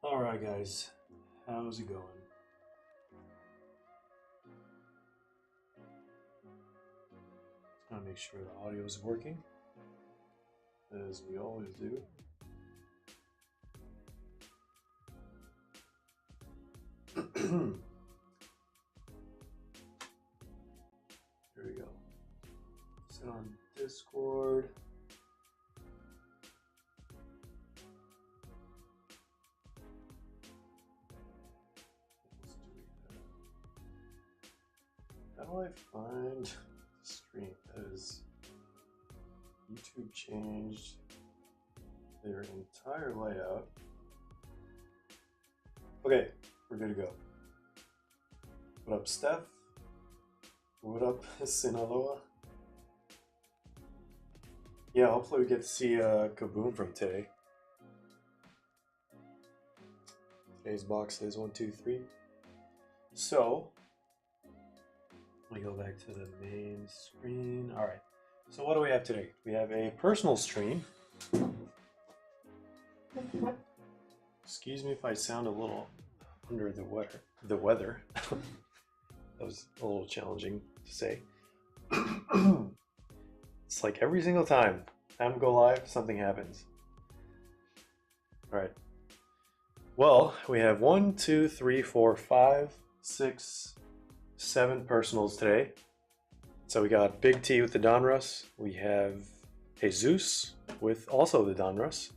Alright guys, how's it going? Just gotta make sure the audio is working, as we always do. Here we go. Sit on Discord. How do I find the stream? Because YouTube changed their entire layout. Okay, we're good to go. What up, Steph? What up, Sinaloa? Yeah, hopefully we get to see Kaboom from today. Today's box is 1, 2, 3. So, let me go back to the main screen. All right. So what do we have today? We have a personal stream. Excuse me if I sound a little under the weather. That was a little challenging to say. It's like every single time to go live, something happens. All right. Well, we have 1, 2, 3, 4, 5, 6, 7 personals today. So we got Big T with the Donruss. We have Jesus with also the Donruss.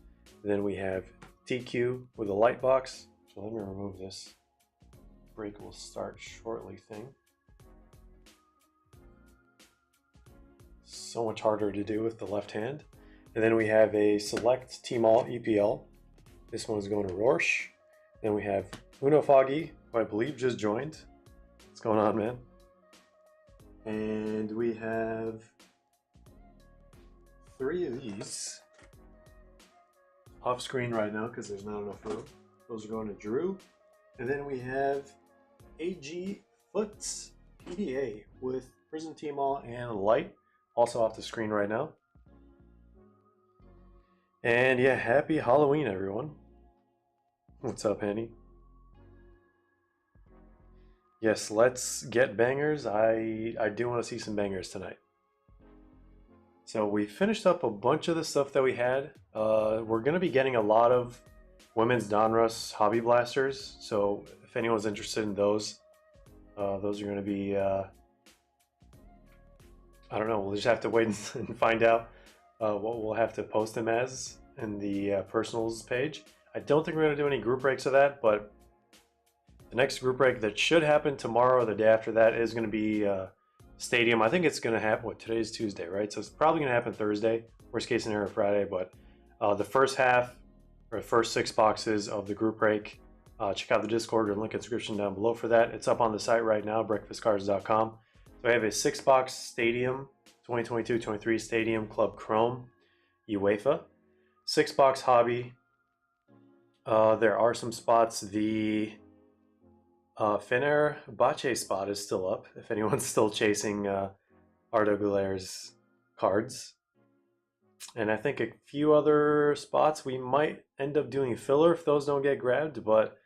Then we have TQ with a Lite box. So let me remove this. Break will start shortly thing. So much harder to do with the left hand. And then we have a select Tmall EPL. This one's going to Rorsch. Then we have Foggy, who I believe just joined. What's going on, man? And we have 3 of these off screen right now because there's not enough room. Those are going to Drew. And then we have AG Foots PDA with Prizm Tmall and Lite, also off the screen right now. And yeah, happy Halloween, everyone. What's up, Henny? Yes, let's get bangers. I do want to see some bangers tonight. So we finished up a bunch of the stuff that we had. We're going to be getting a lot of women's Donruss hobby blasters. So if anyone's interested in those are going to be, I don't know, we'll just have to wait and find out what we'll have to post them as in the personals page. I don't think we're going to do any group breaks of that, but the next group break that should happen tomorrow or the day after that is going to be Stadium. I think it's going to happen, what, today's Tuesday, right? So it's probably going to happen Thursday, worst case scenario Friday, but the first half, or the first 6 boxes of the group break, check out the Discord or link in the description down below for that. It's up on the site right now, breakfastcards.com. So I have a 6-box Stadium, 2022-23 Stadium Club Chrome, UEFA. 6-box Hobby. There are some spots. The Fener Bache spot is still up if anyone's still chasing Arda Güler's cards. And I think a few other spots we might end up doing filler if those don't get grabbed, but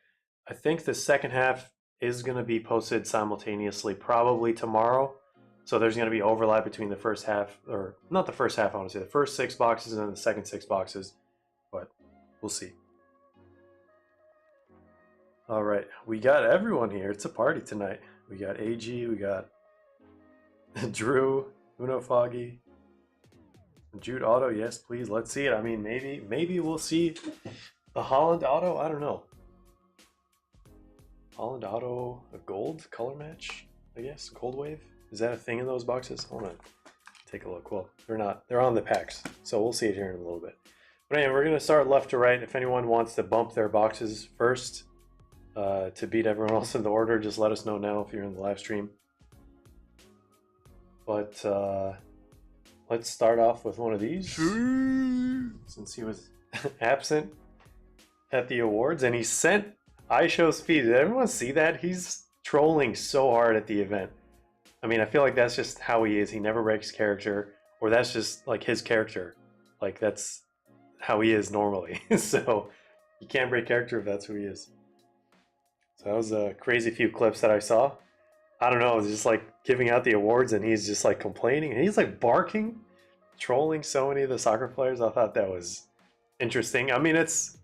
I think the second half is going to be posted simultaneously probably tomorrow. So there's going to be overlap between the first half, or not the first half, I want to say the first 6 boxes and then the second 6 boxes, but we'll see. All right, we got everyone here. It's a party tonight. We got AG, we got Drew, Foggy, Jude Auto. Yes, please, let's see it. I mean, maybe we'll see the Holland Auto. I don't know. Holland Auto, a gold color match, I guess. Gold Wave. Is that a thing in those boxes? Hold on, take a look. Well, they're not. They're on the packs, so we'll see it here in a little bit. But anyway, we're gonna start left to right. If anyone wants to bump their boxes first, to beat everyone else in the order, just let us know now if you're in the live stream. But let's start off with one of these, since he was absent at the awards and he sent iShow Speed. Did everyone see that? He's trolling so hard at the event. I mean, I feel like that's just how he is. He never breaks character, or that's just like his character. Like that's how he is normally. So You can't break character if that's who he is. So that was a crazy few clips that I saw. I don't know, it was just like giving out the awards and he's just like complaining and he's like barking, trolling so many of the soccer players. I thought that was interesting. I mean, it's,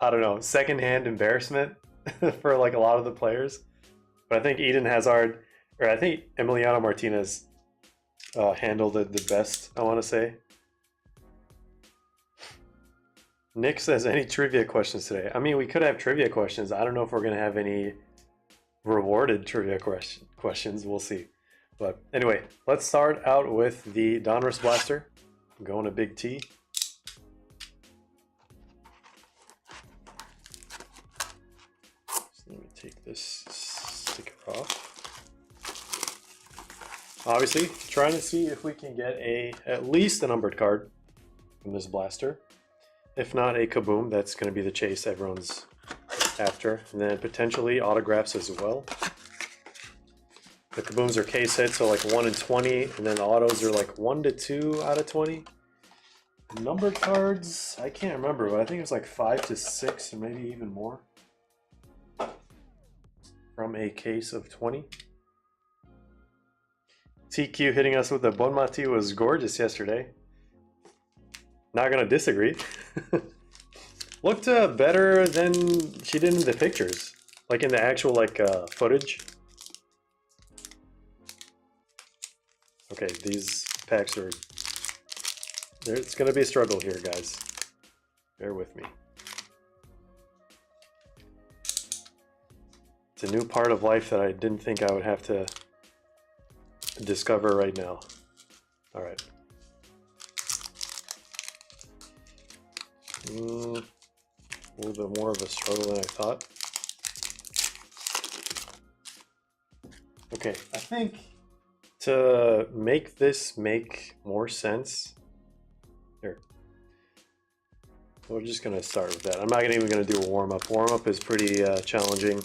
I don't know, secondhand embarrassment for like a lot of the players. But I think Eden Hazard, or I think Emiliano Martinez handled it the best, I want to say. Nick says, any trivia questions today? I mean, we could have trivia questions. I don't know if we're going to have any rewarded trivia questions. We'll see. But anyway, let's start out with the Donruss Blaster. I'm going to Big T. So let me take this sticker off. Obviously, trying to see if we can get at least a numbered card from this blaster. If not a Kaboom, that's going to be the chase everyone's after. And then potentially autographs as well. The Kabooms are case hits, so like 1 in 20, and then the autos are like 1 to 2 out of 20. Numbered cards, I can't remember, but I think it's like 5 to 6, or maybe even more. From a case of 20. TQ hitting us with the Bonmati was gorgeous yesterday. Not gonna disagree. Looked better than she did in the pictures, like in the actual like footage. Okay, these packs are. It's gonna be a struggle here, guys. Bear with me. It's a new part of life that I didn't think I would have to discover right now. All right. A little bit more of a struggle than I thought. Okay, I think to make this make more sense, here, we're just gonna start with that. I'm not even gonna do a warm-up. Warm-up is pretty challenging.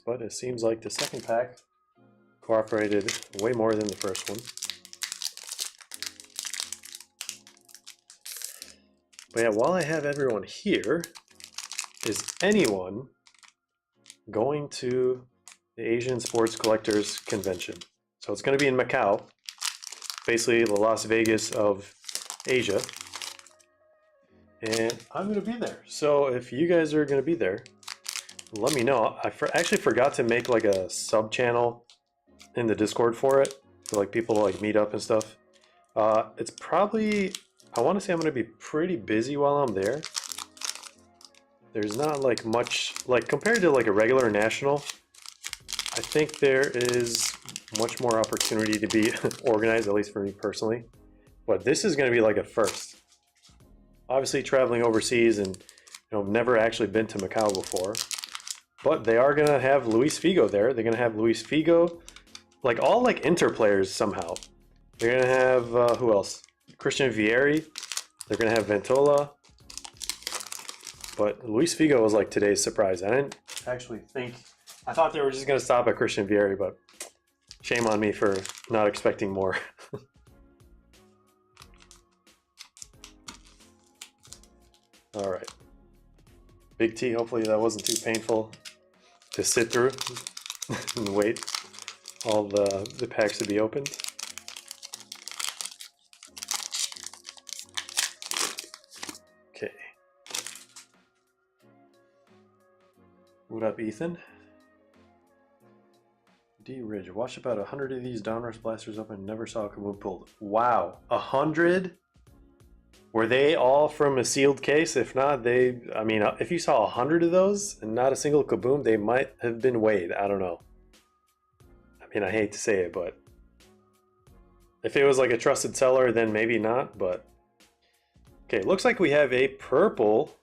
But it seems like the second pack cooperated way more than the first one. But yeah, while I have everyone here, is anyone going to the Asian Sports Collectors Convention? So it's going to be in Macau, basically the Las Vegas of Asia. And I'm going to be there. So if you guys are going to be there, let me know. I actually forgot to make like a sub channel in the Discord for it, for like people to like meet up and stuff. It's probably, I want to say I'm going to be pretty busy while I'm there. There's not like much, like compared to like a regular national, I think there is much more opportunity to be organized, at least for me personally. But this is going to be like a first. Obviously traveling overseas and never actually been to Macau before. But they are going to have Luis Figo there. They're going to have Luis Figo, like all like Inter players somehow. They're going to have, who else? Christian Vieri. They're going to have Ventola. But Luis Figo was like today's surprise. I didn't actually think, I thought they were just going to stop at Christian Vieri, but shame on me for not expecting more. All right. Big T, hopefully that wasn't too painful to sit through and wait all the packs to be opened. Okay. What up, Ethan? D Ridge, watched about 100 of these Donruss blasters open and never saw a Kaboom pulled. Wow, 100? Were they all from a sealed case? If not, I mean, if you saw 100 of those and not a single Kaboom, they might have been weighed. I don't know. I mean, I hate to say it, but if it was like a trusted seller, then maybe not, but okay, looks like we have a purple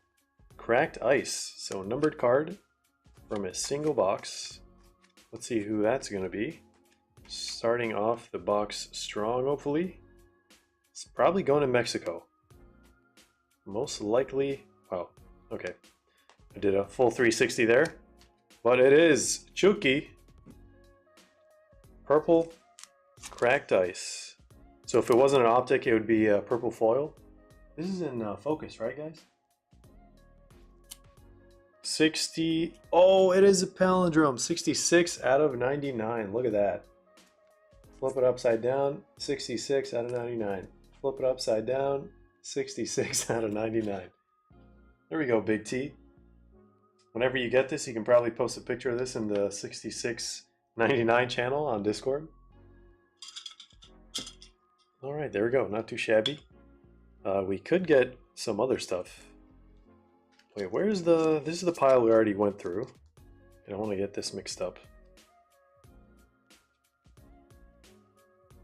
cracked ice. So numbered card from a single box. Let's see who that's going to be. Starting off the box strong, hopefully. It's probably going to Mexico. Most likely, wow, okay. I did a full 360 there. But it is Chucky. Purple cracked ice. So if it wasn't an optic, it would be a purple foil. This is in focus, right, guys? 60. Oh, it is a palindrome. 66 out of 99. Look at that. Flip it upside down. 66 out of 99. Flip it upside down. 66 out of 99. There we go, Big T. Whenever you get this, you can probably post a picture of this in the 66.99 channel on Discord. All right, there we go. Not too shabby. We could get some other stuff. Wait, where's the... This is the pile we already went through. I don't want to get this mixed up.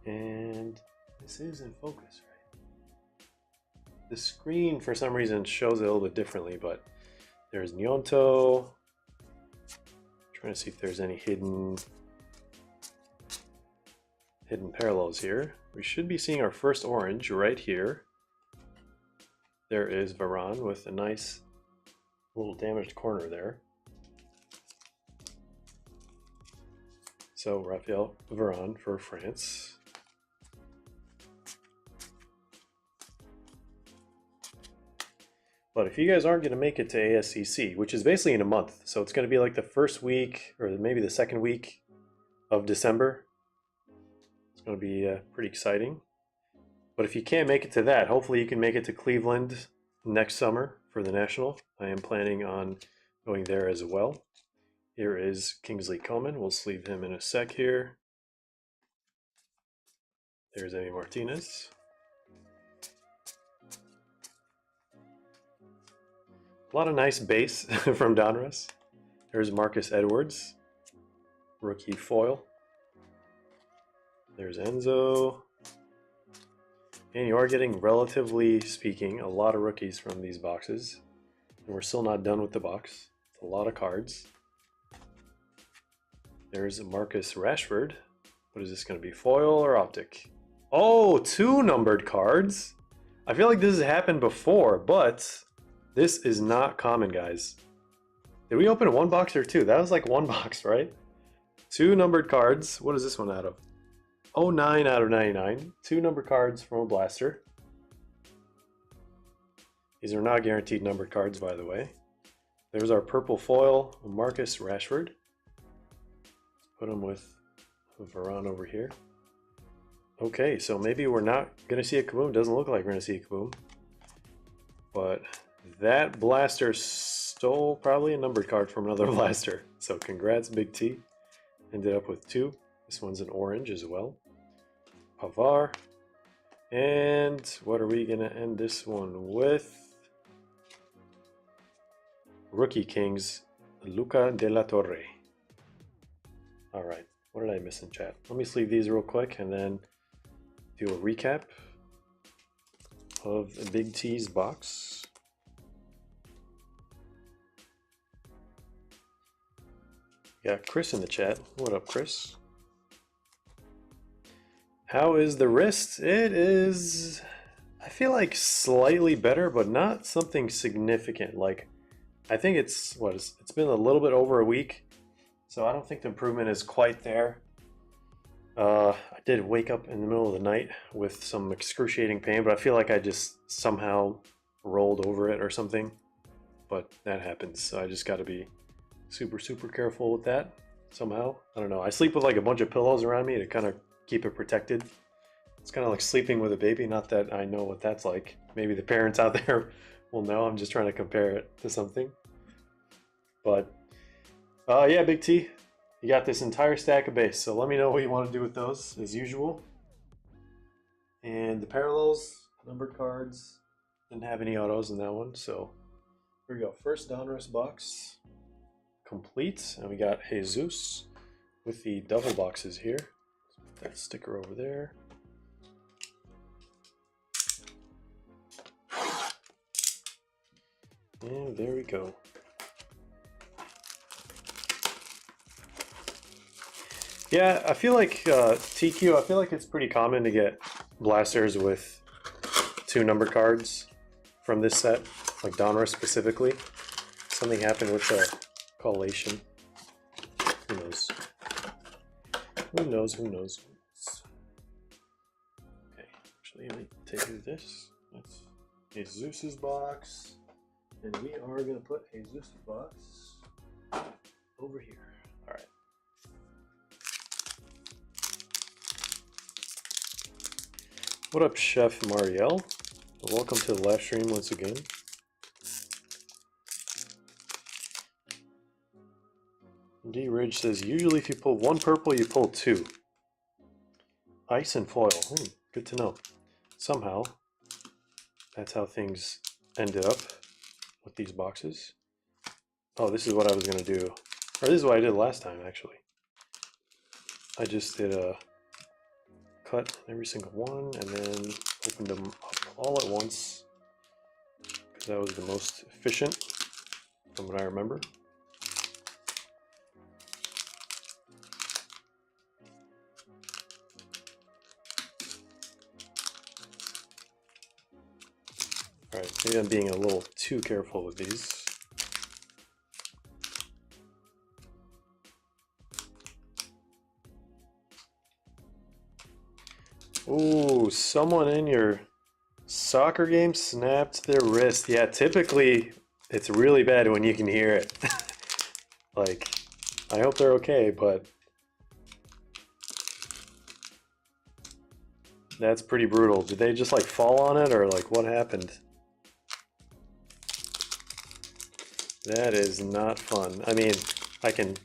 And this is in focus, right? The screen, for some reason, shows it a little bit differently, but there's Nyonto. Trying to see if there's any hidden parallels here. We should be seeing our first orange right here. There is Varane with a nice little damaged corner there. So Raphael Varane for France. But if you guys aren't going to make it to ASCC, which is basically in a month, so it's going to be like the first week or maybe the second week of December. It's going to be pretty exciting. But if you can't make it to that, hopefully you can make it to Cleveland next summer for the National. I am planning on going there as well. Here is Kingsley Coman. We'll sleeve him in a sec here. There's Emi Martinez. A lot of nice base from Donruss. There's Marcus Edwards, rookie foil. There's Enzo. And you are getting, relatively speaking, a lot of rookies from these boxes. And we're still not done with the box. It's a lot of cards. There's Marcus Rashford. What is this going to be, foil or optic? Oh, 2 numbered cards. I feel like this has happened before, but this is not common, guys. Did we open 1 box or 2? That was like 1 box, right? 2 numbered cards. What is this one out of? Oh, 9 out of 99. 2 numbered cards from a blaster. These are not guaranteed numbered cards, by the way. There's our purple foil, Marcus Rashford. Put him with Varane over here. Okay, so maybe we're not going to see a Kaboom. Doesn't look like we're going to see a Kaboom. But that blaster stole probably a numbered card from another blaster. So congrats, Big T. Ended up with 2. This one's an orange as well. Pavard. And what are we going to end this one with? Rookie Kings, Luca de la Torre. All right, what did I miss in chat? Let me sleeve these real quick and then do a recap of Big T's box. Got Chris in the chat. What up, Chris? How is the wrist? It is, I feel like slightly better, but not something significant. Like, I think it's been a little bit over a week, so I don't think the improvement is quite there. I did wake up in the middle of the night with some excruciating pain, but I feel like I just somehow rolled over it or something. But that happens, so I just got to be super careful with that somehow. I don't know. I sleep with like a bunch of pillows around me to kind of keep it protected. It's kind of like sleeping with a baby. Not that I know what that's like. Maybe the parents out there will know. I'm just trying to compare it to something. But yeah, Big T, you got this entire stack of base. So let me know what you want to do with those as usual. And the parallels, numbered cards, didn't have any autos in that one. So here we go. First Donruss box complete. And we got Jesus with the double boxes here. Let's put that sticker over there. And there we go. Yeah, I feel like TQ, I feel like it's pretty common to get blasters with 2 numbered cards from this set, like Donruss specifically. Something happened with the collation. Who knows? Who knows? Who knows? Okay, Actually, let me take this. That's Jesus's box, and we are gonna put Jesus's box over here. All right. What up, Chef Marielle? Welcome to the live stream once again. D Ridge says usually if you pull one purple, you pull two. Ice and foil. Good to know. Somehow, that's how things ended up with these boxes. Oh, this is what I was gonna do, or this is what I did last time actually. I just did a cut every single one and then opened them up all at once because that was the most efficient from what I remember. Alright, maybe I'm being a little too careful with these. Ooh, someone in your soccer game snapped their wrist. Yeah, typically it's really bad when you can hear it. Like, I hope they're okay, but that's pretty brutal. Did they just like fall on it or like what happened? That is not fun. I mean, I can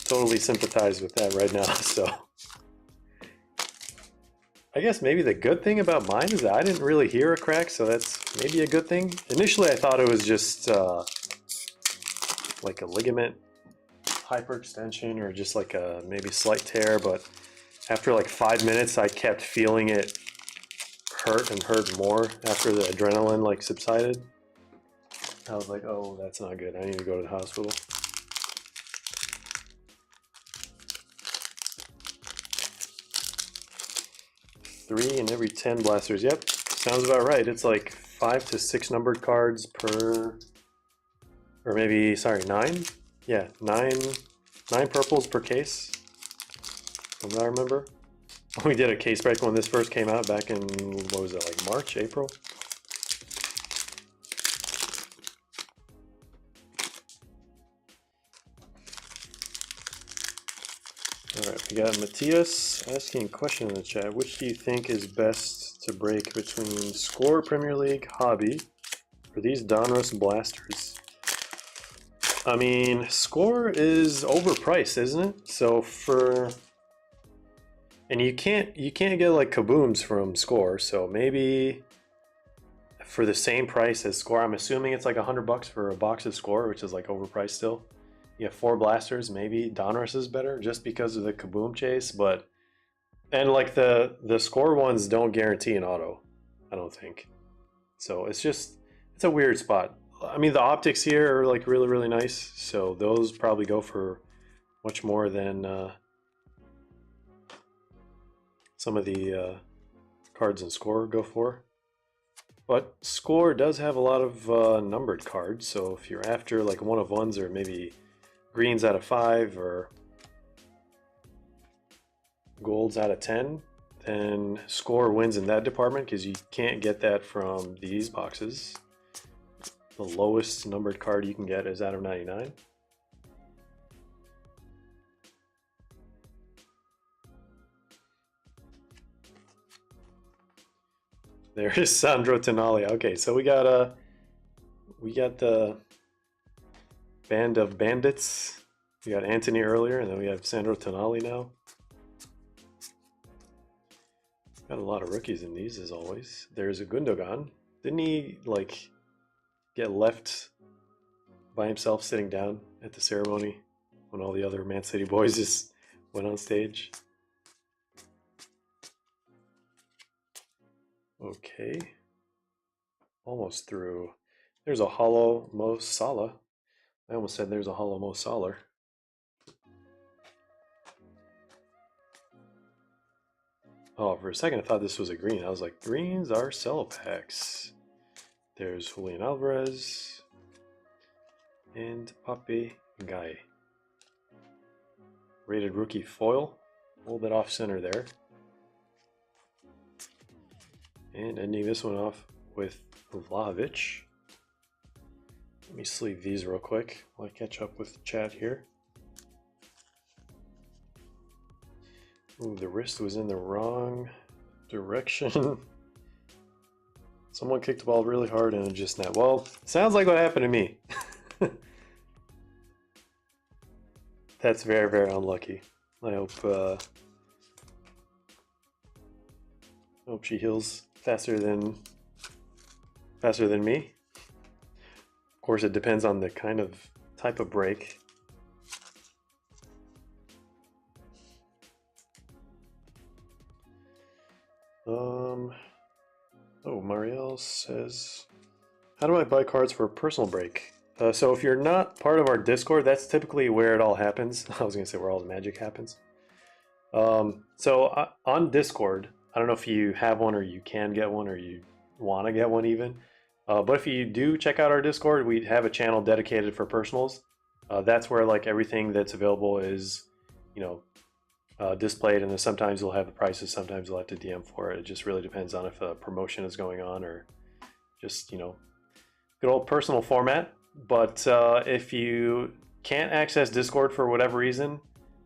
totally sympathize with that right now, so. I guess maybe the good thing about mine is that I didn't really hear a crack, so that's maybe a good thing. Initially, I thought it was just like a ligament hyperextension or just like a maybe slight tear, but after like 5 minutes, I kept feeling it hurt and hurt more after the adrenaline like subsided. I was like, oh, that's not good. I need to go to the hospital. Three in every 10 blasters. Yep, sounds about right. It's like 5 to 6 numbered cards per, or maybe, sorry, 9? Yeah, 9 purples per case, from what I remember. We did a case break when this first came out back in, what was it, like March, April? Alright, we got Matthias asking a question in the chat. Which do you think is best to break between Score Premier League Hobby or these Donruss blasters? I mean, Score is overpriced, isn't it? So for... And you can't get like kabooms from Score, so maybe for the same price as Score, I'm assuming it's like $100 for a box of Score, which is like overpriced still. You have 4 blasters, maybe Donruss is better just because of the kaboom chase, but and like the Score ones don't guarantee an auto, I don't think. So it's a weird spot. I mean, the optics here are like really, really nice, so those probably go for much more than some of the cards in Score go for. But Score does have a lot of numbered cards, so if you're after like one of ones or maybe greens out of 5 or golds out of 10, then Score wins in that department because you can't get that from these boxes. The lowest numbered card you can get is out of 99. There is Sandro Tonali. Okay, so we got the Band of Bandits. We got Anthony earlier, and then we have Sandro Tonali now. Got a lot of rookies in these, as always. There's a Gundogan. Didn't he, like, get left by himself sitting down at the ceremony when all the other Man City boys just went on stage? Okay. Almost through. There's a hollow Mo Salah. I almost said there's a hollow Mo Salah. Oh, for a second I thought this was a green. I was like, greens are cello packs. There's Julian Alvarez and Pape Guy. Rated rookie foil. A little bit off center there. And ending this one off with Vlahovic. Let me sleeve these real quick while I catch up with the chat here. Ooh, the wrist was in the wrong direction. Someone kicked the ball really hard and it just snapped. Well, sounds like what happened to me. That's very, very unlucky. I hope she heals faster than me. Of course, it depends on the type of break. Oh, Marielle says, how do I buy cards for a personal break? So if you're not part of our Discord, that's typically where it all happens. I was gonna say where all the magic happens. So on Discord, I don't know if you have one or you can get one or you want to get one even. But if you do check out our Discord, we have a channel dedicated for personals. That's where like everything that's available is, displayed, and then sometimes you'll have the prices, sometimes you'll have to DM for it. It just really depends on if a promotion is going on or just, good old personal format. But if you can't access Discord for whatever reason,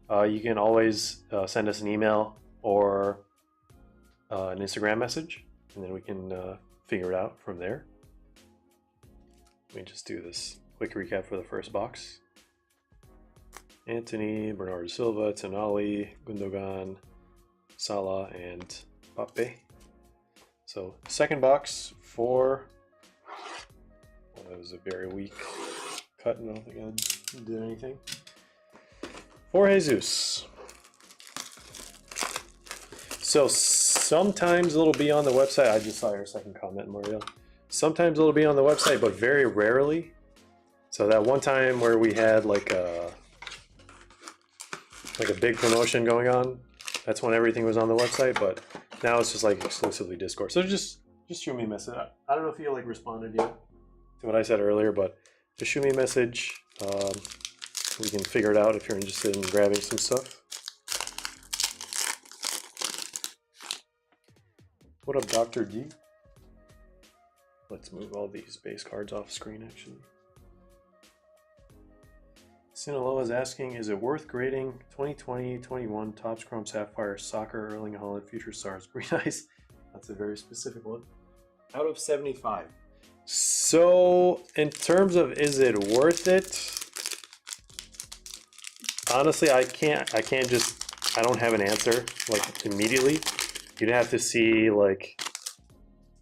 you can always send us an email or an Instagram message, and then we can figure it out from there. Let me just do this quick recap for the first box. Anthony, Bernardo Silva, Tonali, Gundogan, Salah, and Pape. So second box for, well, that was a very weak cut, and I don't think I did anything. For Jesus. So sometimes it'll be on the website. I just saw your second comment, Mario. Sometimes it'll be on the website, but very rarely. So that one time where we had like a big promotion going on, that's when everything was on the website, but now it's just like exclusively Discord. So just shoot me a message. I don't know if you like responded yet to what I said earlier, but just shoot me a message. We can figure it out if you're interested in grabbing some stuff. What up, Dr. D? Let's move all these base cards off screen, actually. Sinaloa is asking, is it worth grading 2020-21 Topps Chrome Sapphire Soccer Erling Haaland Future Stars Green Ice? That's a very specific one. Out of 75. So, in terms of is it worth it? Honestly, I don't have an answer like immediately. You'd have to see like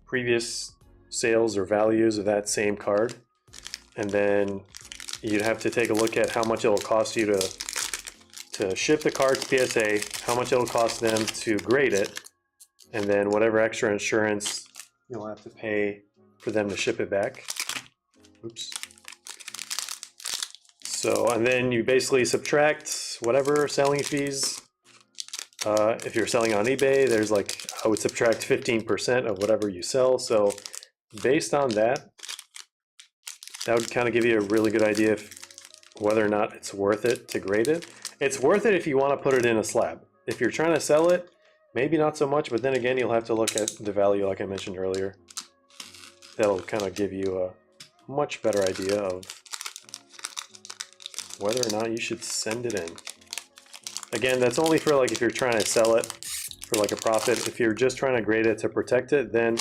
previous sales or values of that same card, and then you'd have to take a look at how much it'll cost you to ship the card to PSA, how much it'll cost them to grade it, and then whatever extra insurance you'll have to pay for them to ship it back. Oops. So, and then you basically subtract whatever selling fees. If you're selling on eBay, there's like, I would subtract 15% of whatever you sell. So based on that, that would kind of give you a really good idea of whether or not it's worth it to grade it. It's worth it if you want to put it in a slab. If you're trying to sell it, maybe not so much, but then again, you'll have to look at the value like I mentioned earlier. That'll kind of give you a much better idea of whether or not you should send it in. Again, that's only for like if you're trying to sell it for like a profit. If you're just trying to grade it to protect it, then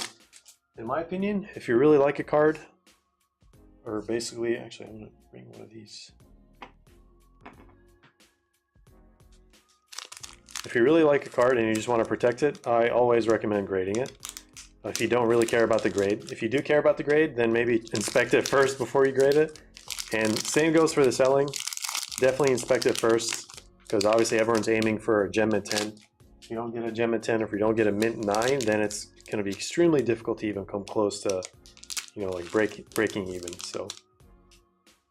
in my opinion, if you really like a card, or basically, actually I'm gonna bring one of these. If you really like a card and you just want to protect it, I always recommend grading it. If you don't really care about the grade. If you do care about the grade, then maybe inspect it first before you grade it. And same goes for the selling. Definitely inspect it first, because obviously everyone's aiming for a gem at 10. If you don't get a gem at 10, or if you don't get a mint 9, then it's going to be extremely difficult to even come close to, like breaking even. So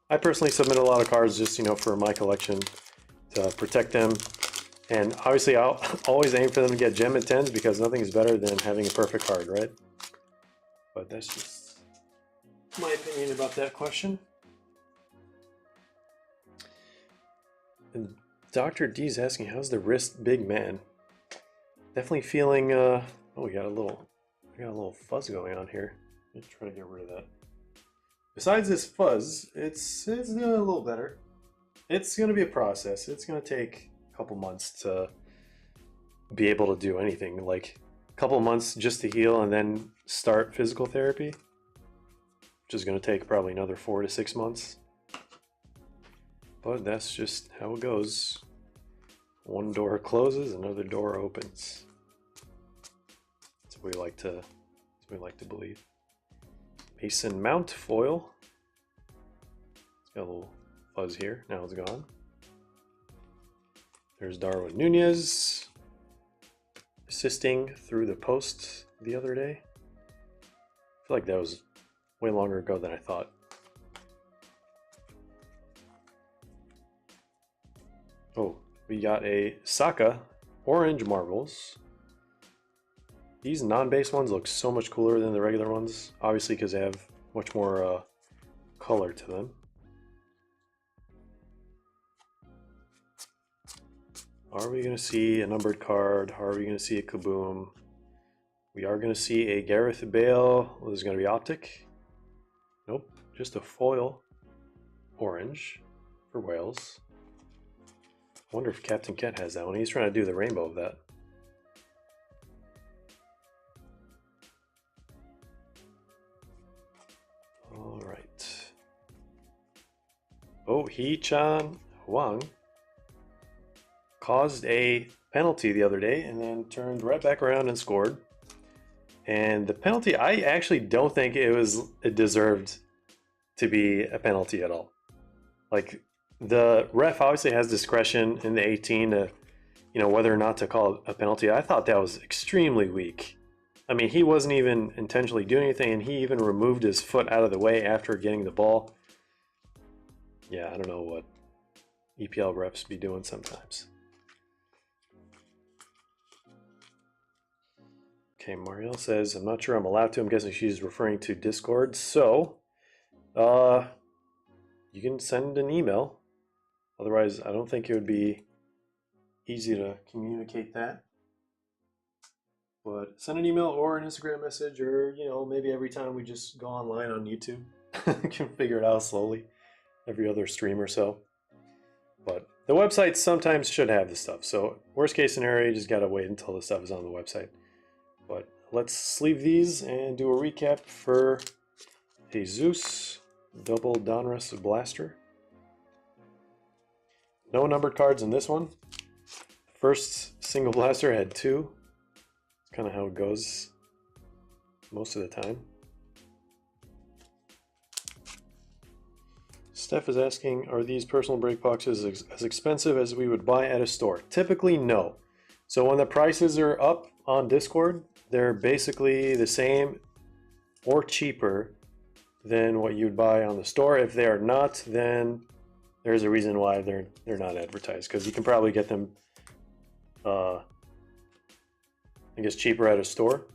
I personally submit a lot of cards just, for my collection to protect them. And obviously I'll always aim for them to get gem at 10s, because nothing is better than having a perfect card, right? But that's just my opinion about that question. And Dr. D's asking, how's the wrist, big man? Definitely feeling, oh, we got a little I got a little fuzz going on here. Let me try to get rid of that. Besides this fuzz, it's doing a little better. It's going to be a process. It's going to take a couple months to be able to do anything. Like a couple months just to heal and then start physical therapy, which is going to take probably another 4 to 6 months. But that's just how it goes. One door closes, another door opens. That's what we like to believe. Mason Mount foil. It's got a little fuzz here. Now it's gone. There's Darwin Nunez assisting through the post the other day. I feel like that was way longer ago than I thought. Oh, we got a Saka orange marbles. These non-base ones look so much cooler than the regular ones, obviously because they have much more color to them. Are we going to see a numbered card? Are we going to see a Kaboom? We are going to see a Gareth Bale. This is going to be optic. Nope, just a foil orange for Wales. I wonder if Captain Kent has that one. He's trying to do the rainbow of that. All right. Oh, Hee-chan Huang caused a penalty the other day and then turned right back around and scored. And the penalty, I actually don't think it deserved to be a penalty at all. Like, the ref obviously has discretion in the 18 to, whether or not to call it a penalty. I thought that was extremely weak. I mean, he wasn't even intentionally doing anything, and he even removed his foot out of the way after getting the ball. Yeah, I don't know what EPL refs be doing sometimes. Okay, Marielle says, I'm not sure I'm allowed to. I'm guessing she's referring to Discord. So, you can send an email. Otherwise, I don't think it would be easy to communicate that. But send an email or an Instagram message, or, maybe every time we just go online on YouTube. Can figure it out slowly, every other stream or so. But the website sometimes should have this stuff. So worst case scenario, you just got to wait until the stuff is on the website. But let's sleeve these and do a recap for Jesus double Donruss blaster. No numbered cards in this one. First single blaster had 2. It's kind of how it goes most of the time. Steph is asking, are these personal break boxes as expensive as we would buy at a store? Typically, no. So when the prices are up on Discord, they're basically the same or cheaper than what you'd buy on the store. If they are not, then there's a reason why they're not advertised, because you can probably get them I guess cheaper at a store,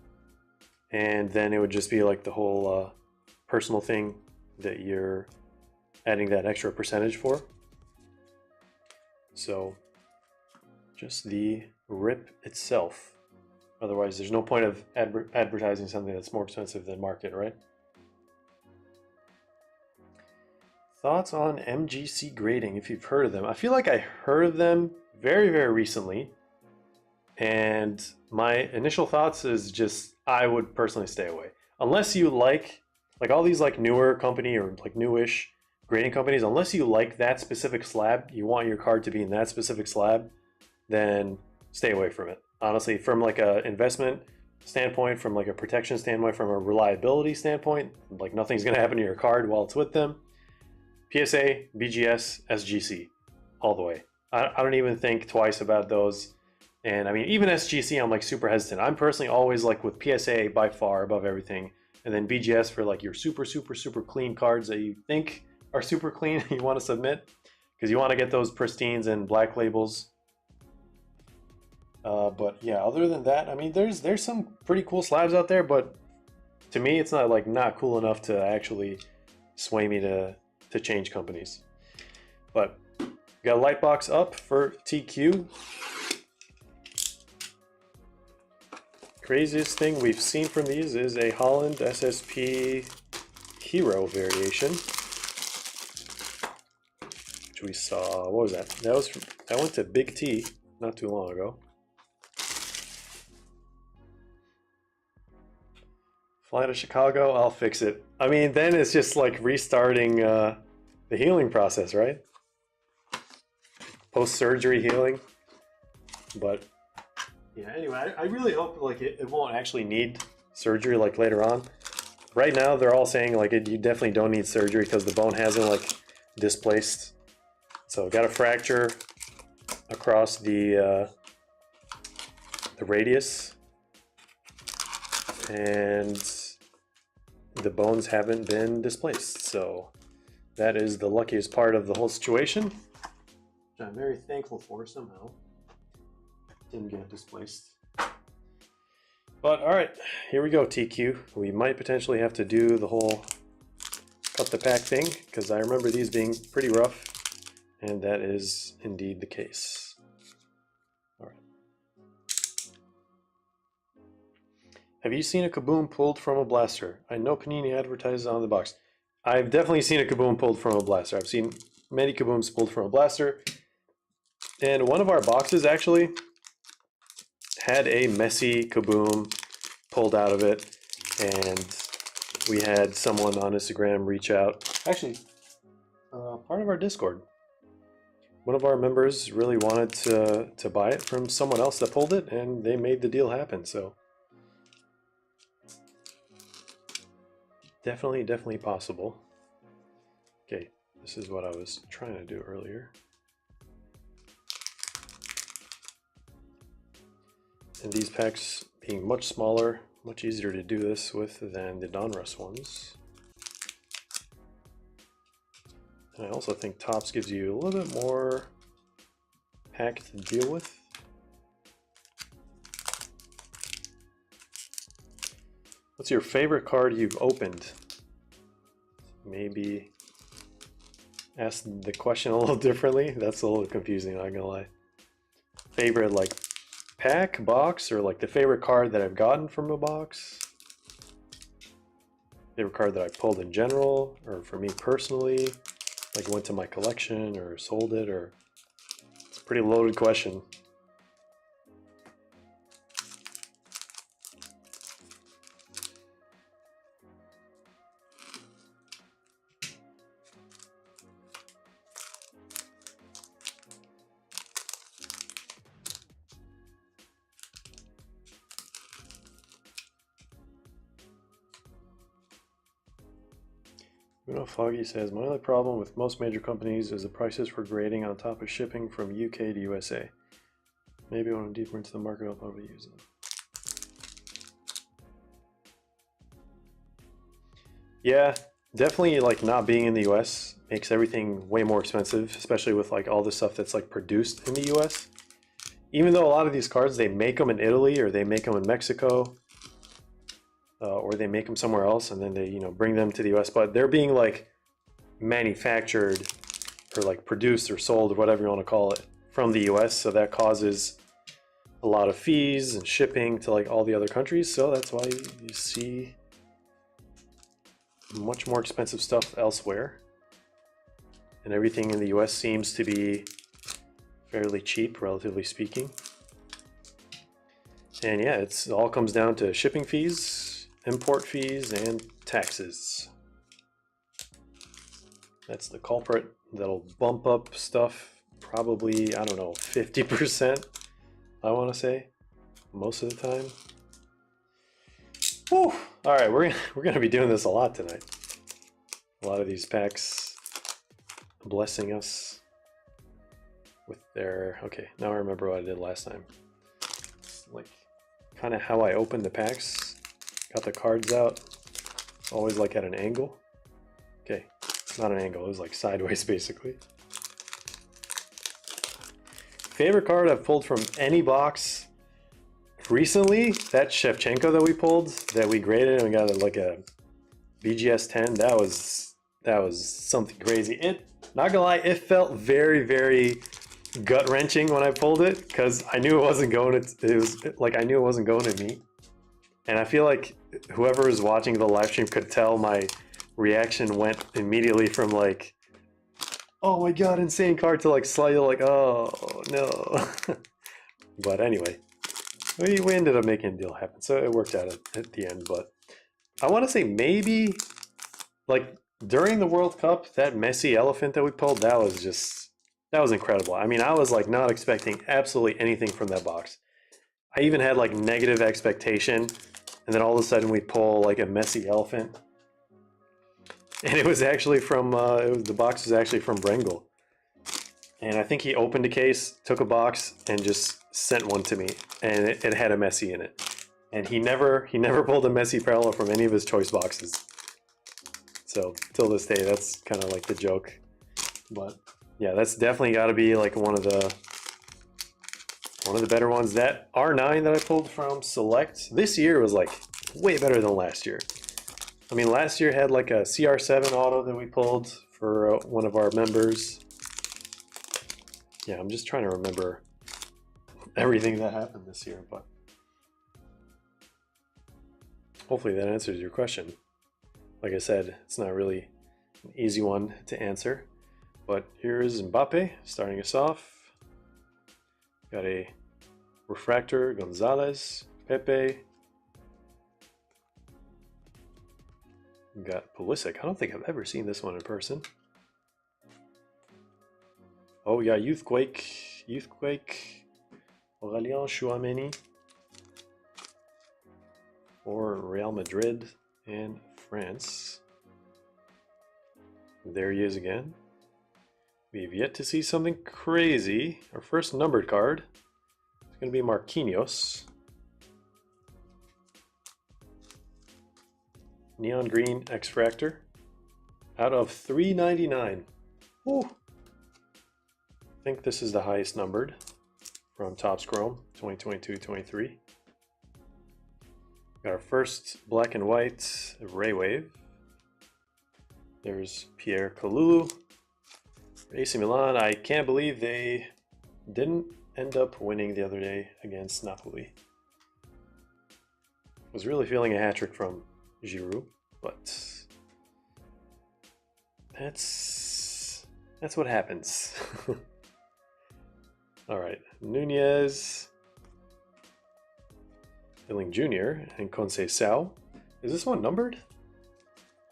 and then it would just be like the whole personal thing that you're adding that extra percentage for. So just the rip itself. Otherwise, there's no point of advertising something that's more expensive than market, right? Thoughts on MGC grading, if you've heard of them. I feel like I heard of them very, very recently. And my initial thoughts is just, I would personally stay away. Unless you like all these like newer company or like newish grading companies, unless you like that specific slab, you want your card to be in that specific slab, then stay away from it. Honestly, from like a investment standpoint, from like a protection standpoint, from a reliability standpoint, like nothing's gonna happen to your card while it's with them. PSA, BGS, SGC, all the way. I don't even think twice about those. And I mean, even SGC, I'm like super hesitant. I'm personally always like with PSA by far above everything. And then BGS for like your super, super, super clean cards that you think are super clean you want to submit, because you want to get those pristines and black labels. But yeah, other than that, I mean, there's some pretty cool slabs out there, but to me, it's not cool enough to actually sway me to change companies. But we got a light box up for TQ. Craziest thing we've seen from these is a Holland SSP Hero variation, which we saw. What was that? That went to Big T not too long ago. Fly to Chicago, I'll fix it. I mean, then it's just like restarting the healing process, right? Post-surgery healing. But yeah, anyway, I really hope like it won't actually need surgery like later on. Right now, they're all saying like you definitely don't need surgery because the bone hasn't like displaced. So got a fracture across the radius, and the bones haven't been displaced. So that is the luckiest part of the whole situation, which I'm very thankful for somehow. Didn't get displaced. But all right, here we go, TQ. We might potentially have to do the whole cut the pack thing because I remember these being pretty rough, and that is indeed the case. All right. Have you seen a Kaboom pulled from a blaster? I know Panini advertises on the box. I've definitely seen a Kaboom pulled from a blaster. I've seen many Kabooms pulled from a blaster. And one of our boxes actually had a messy Kaboom pulled out of it. And we had someone on Instagram reach out. Actually, part of our Discord. One of our members really wanted to buy it from someone else that pulled it, and they made the deal happen. So definitely possible. Okay, this is what I was trying to do earlier. And these packs being much smaller, much easier to do this with than the Donruss ones. And I also think Topps gives you a little bit more pack to deal with. What's your favorite card you've opened? Maybe ask the question a little differently. That's a little confusing, not gonna lie. Favorite like pack, box, or like the favorite card that I've gotten from a box? Favorite card that I pulled in general, or for me personally, like went to my collection or sold it, or it's a pretty loaded question. You know, Foggy says, my only problem with most major companies is the prices for grading on top of shipping from UK to USA. Maybe when I'm deeper into the market, I'll probably use them. Yeah, definitely like not being in the US makes everything way more expensive, especially with like all the stuff that's like produced in the US. Even though a lot of these cards, they make them in Italy or they make them in Mexico. Or they make them somewhere else and then they, you know, bring them to the US, but they're being like manufactured or like produced or sold or whatever you want to call it from the US. So that causes a lot of fees and shipping to like all the other countries. So that's why you see much more expensive stuff elsewhere. And everything in the US seems to be fairly cheap, relatively speaking. And yeah, it all comes down to shipping fees, import fees, and taxes. That's the culprit. That'll bump up stuff probably, I don't know, 50%, I want to say, most of the time. Whew. All right, we're gonna be doing this a lot tonight. A lot of these packs blessing us with their, okay, now I remember what I did last time. It's like kind of how I opened the packs. Got the cards out, always like at an angle. Okay, not an angle, it was like sideways basically. Favorite card I've pulled from any box recently, that Shevchenko that we pulled, that we graded and we got like a BGS 10, that was something crazy. It, not gonna lie, it felt very gut-wrenching when I pulled it because I knew it wasn't going to, it was like I knew it wasn't going to me. And I feel like whoever is watching the live stream could tell my reaction went immediately from like, oh my god, insane card, to like slightly like, oh no. But anyway, we ended up making a deal happen, so it worked out at the end. But I want to say maybe like during the World Cup, that Messi elephant that we pulled, that was incredible. I mean, I was like not expecting absolutely anything from that box. I even had like negative expectation, and then all of a sudden we pull like a Messi elephant, and it was actually from the box was actually from Brengel, and I think he opened a case, took a box, and just sent one to me, and it had a Messi in it, and he never pulled a Messi parallel from any of his choice boxes. So till this day, that's kind of like the joke. But yeah, that's definitely got to be like one of the better ones. That R9 that I pulled from Select this year was like way better than last year. I mean, last year had like a CR7 auto that we pulled for one of our members. Yeah, I'm just trying to remember everything that happened this year, but hopefully that answers your question. Like I said, it's not really an easy one to answer, but here's Mbappe starting us off. Got a Refractor, Gonzalez, Pepe. We got Pulisic. I don't think I've ever seen this one in person. Oh yeah, Youthquake, Aurélien Chouameni for Real Madrid and France. There he is again. We've yet to see something crazy. Our first numbered card is going to be Marquinhos. Neon Green X-Fractor out of 399. Ooh. I think this is the highest numbered from Topps Chrome 2022-23. Got our first black and white Ray Wave. There's Pierre Kalulu. AC Milan, I can't believe they didn't end up winning the other day against Napoli. Was really feeling a hat-trick from Giroud, but that's what happens. All right, Nunez, Billing Jr. and Conceição. Is this one numbered?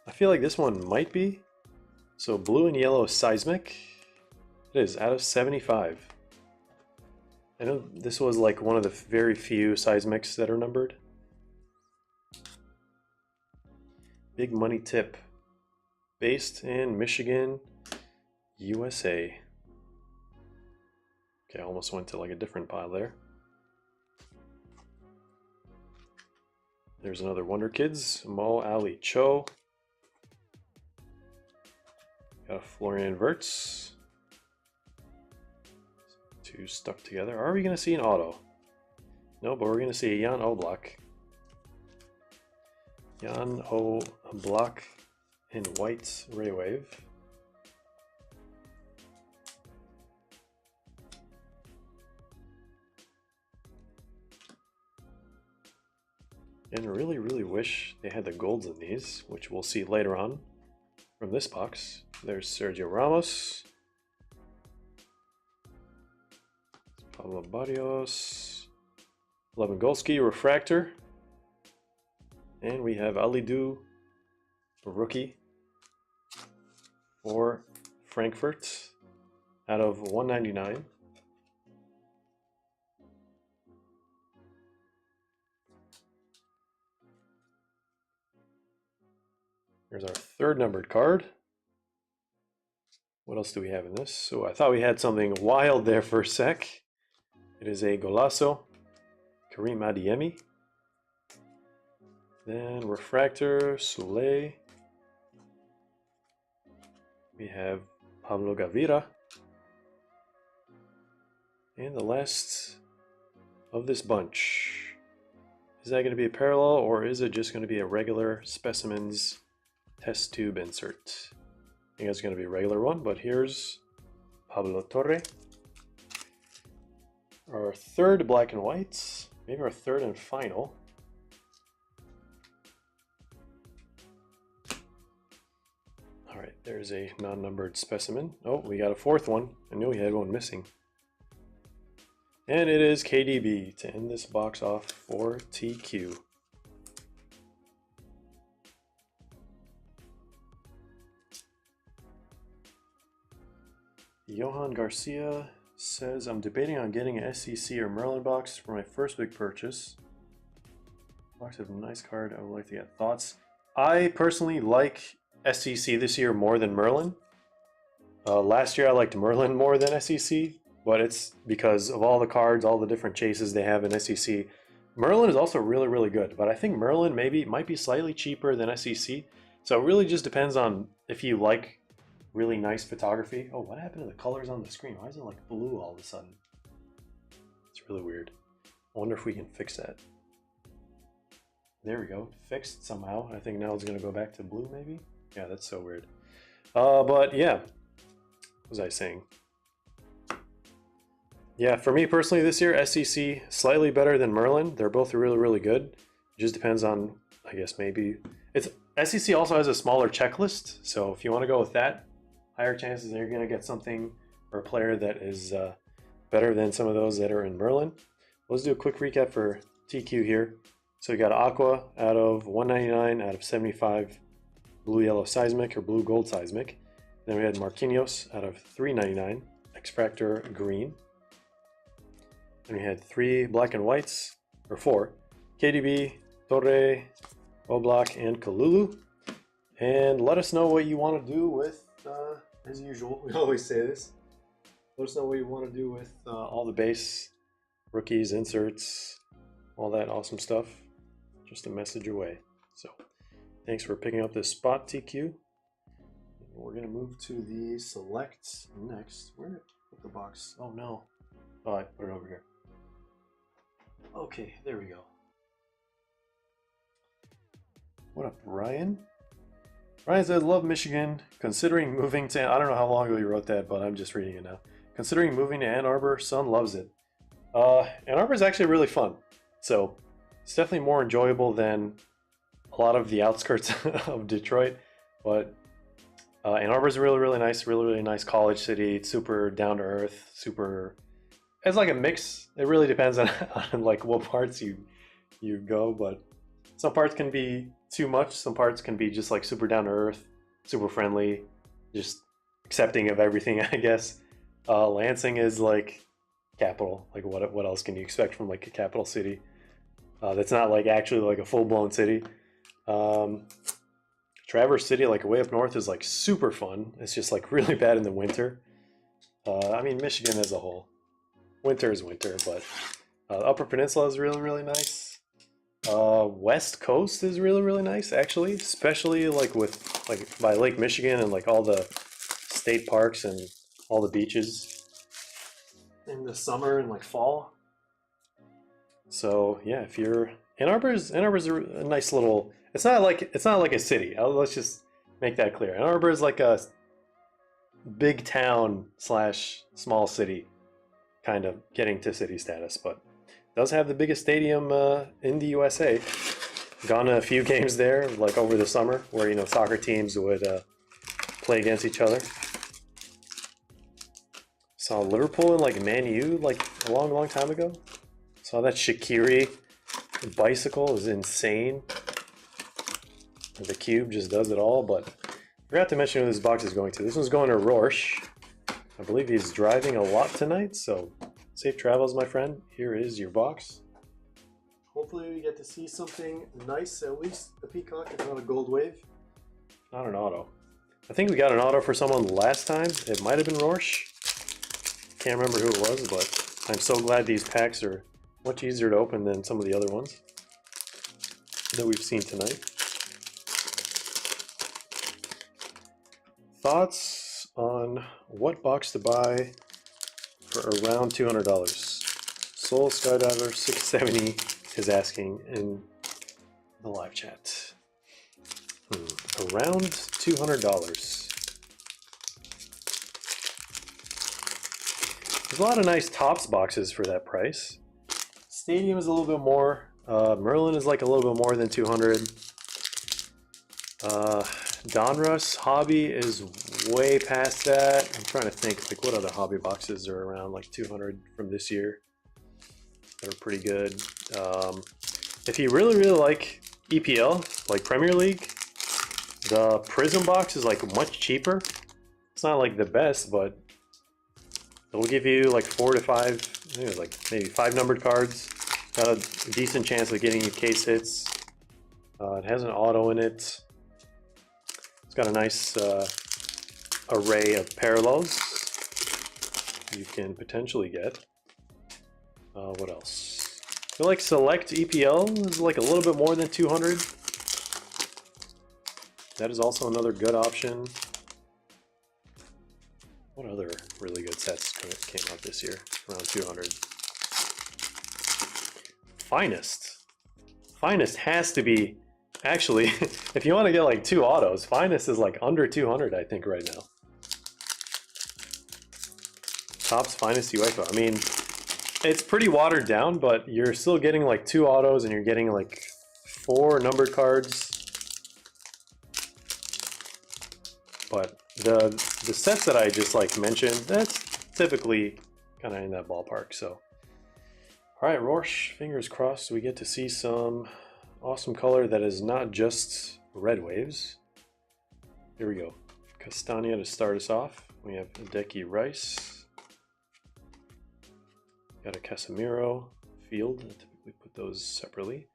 I feel like this one might be. So blue and yellow seismic. It is out of 75. I know this was like one of the very few seismics that are numbered. Big money tip. Based in Michigan, USA. Okay, I almost went to like a different pile there. There's another Wonder Kids, Mo Ali Cho. Got a Florian Wirtz. Two stuck together. Are we going to see an auto? No, but we're going to see a Jan Oblak. Jan Oblak in white Ray Wave. And really, really wish they had the golds in these, which we'll see later on from this box. There's Sergio Ramos. Pablo Barrios. Lewandowski, Refractor. And we have Alidou, rookie for Frankfurt out of 199. Here's our third numbered card. What else do we have in this? So I thought we had something wild there for a sec. It is a Golasso, Karim Adeyemi. Then Refractor, Soule. We have Pablo Gavira. And the last of this bunch. Is that going to be a parallel, or is it just going to be a regular specimens test tube insert? I think it's going to be a regular one, but here's Pablo Torre. Our third black and whites, maybe our third and final. All right, there's a non-numbered specimen. Oh, we got a fourth one. I knew we had one missing. And it is KDB to end this box off for TQ. Johan Garcia says, I'm debating on getting an SCC or Merlin box for my first big purchase. Box of a nice card. I would like to get thoughts. I personally like SCC this year more than Merlin. Last year I liked Merlin more than SCC, but it's because of all the cards, all the different chases they have in SCC. Merlin is also really, really good, but I think Merlin might be slightly cheaper than SCC. So it really just depends on if you like really nice photography. Oh, what happened to the colors on the screen? Why is it like blue all of a sudden? It's really weird. I wonder if we can fix that. There we go, fixed somehow. I think now it's gonna go back to blue maybe? Yeah, that's so weird. But yeah, what was I saying? Yeah, for me personally this year, SCC slightly better than Merlin. They're both really, really good. It just depends on, I guess maybe, SCC also has a smaller checklist. So if you wanna go with that, higher chances that you're gonna get something or a player that is better than some of those that are in Merlin. Let's do a quick recap for TQ here. So we got Aqua out of 199 out of 75 blue yellow seismic or blue gold seismic. Then we had Marquinhos out of 399 X-Fractor green. And we had 3 black and whites, or 4, KDB, Torre, Oblak, and Kalulu. And let us know what you want to do with, as usual, we always say this. Let us know what you want to do with all the base, rookies, inserts, all that awesome stuff. Just a message away. So thanks for picking up this spot, TQ. We're gonna move to the select next. Where did I put the box? Oh no. Oh, I put it over here. Okay, there we go. What up, Ryan? Ryan says, love Michigan. Considering moving to, I don't know how long ago you wrote that, but I'm just reading it now. Considering moving to Ann Arbor, son loves it. Ann Arbor is actually really fun. So it's definitely more enjoyable than a lot of the outskirts of Detroit, but Ann Arbor is really, really nice college city. It's super down to earth, super. It's like a mix. It really depends on like what parts you go, but some parts can be too much. Some parts can be just like super down to earth, super friendly, just accepting of everything, I guess. Lansing is like capital. Like what else can you expect from like a capital city? That's not like actually like a full-blown city. Traverse City, like way up north, is like super fun. It's just like really bad in the winter. I mean, Michigan as a whole, winter is winter, but Upper Peninsula is really, really nice. West Coast is really, really nice, actually, especially like with like by Lake Michigan and like all the state parks and all the beaches in the summer and like fall. So yeah, if you're Ann Arbor's a nice little. It's not like a city. Let's just make that clear. Ann Arbor is like a big town / small city, kind of getting to city status, but it does have the biggest stadium in the USA. Gone to a few games there, like over the summer, where soccer teams would play against each other. Saw Liverpool and like Man U like a long time ago. Saw that Shaqiri bicycle is insane. The cube just does it all, but I forgot to mention who this box is going to. This one's going to Rorsch. I believe he's driving a lot tonight, so safe travels, my friend. Here is your box. Hopefully we get to see something nice, at least a peacock, if not a gold wave. Not an auto. I think we got an auto for someone last time. It might have been Rorsch. Can't remember who it was, but I'm so glad these packs are much easier to open than some of the other ones that we've seen tonight. Thoughts on what box to buy for around $200? Soul Skydiver 670 is asking in the live chat. Around $200. There's a lot of nice Topps boxes for that price. Stadium is a little bit more. Merlin is like a little bit more than 200. Donruss hobby is way past that. I'm trying to think like what other hobby boxes are around like 200 from this year that are pretty good. If you really like EPL, like Premier League, the Prizm box is like much cheaper. It's not like the best, but it'll give you like 4 to 5, I think it was like maybe 5 numbered cards. Got a decent chance of getting your case hits. It has an auto in it. It's got a nice array of parallels you can potentially get. What else? I feel like select EPL is like a little bit more than 200. That is also another good option. What other really good sets came out this year? Around 200. Finest. Finest has to be, actually, if you want to get like 2 autos, Finest is like under 200, I think, right now. Topps Finest UEFA. I mean, it's pretty watered down, but you're still getting like 2 autos and you're getting like 4 numbered cards. But the sets that I just like mentioned, that's typically kind of in that ballpark. So, all right, Rorsch, fingers crossed we get to see some awesome color that is not just red waves. Here we go. Castagna to start us off. We have Hideki Rice. Got a Casemiro, Field. I typically put those separately.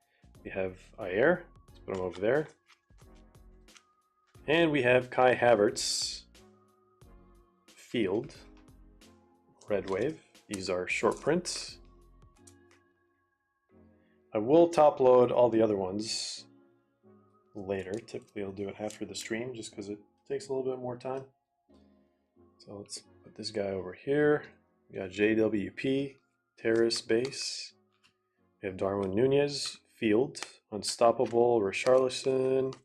We have Ayer. Let's put him over there. And we have Kai Havertz, Field, Red Wave. These are short prints. I will top load all the other ones later. Typically I'll do it after the stream just because it takes a little bit more time. So let's put this guy over here. We got JWP, Terrace Base. We have Darwin Nunez, Field, Unstoppable, Richarlison.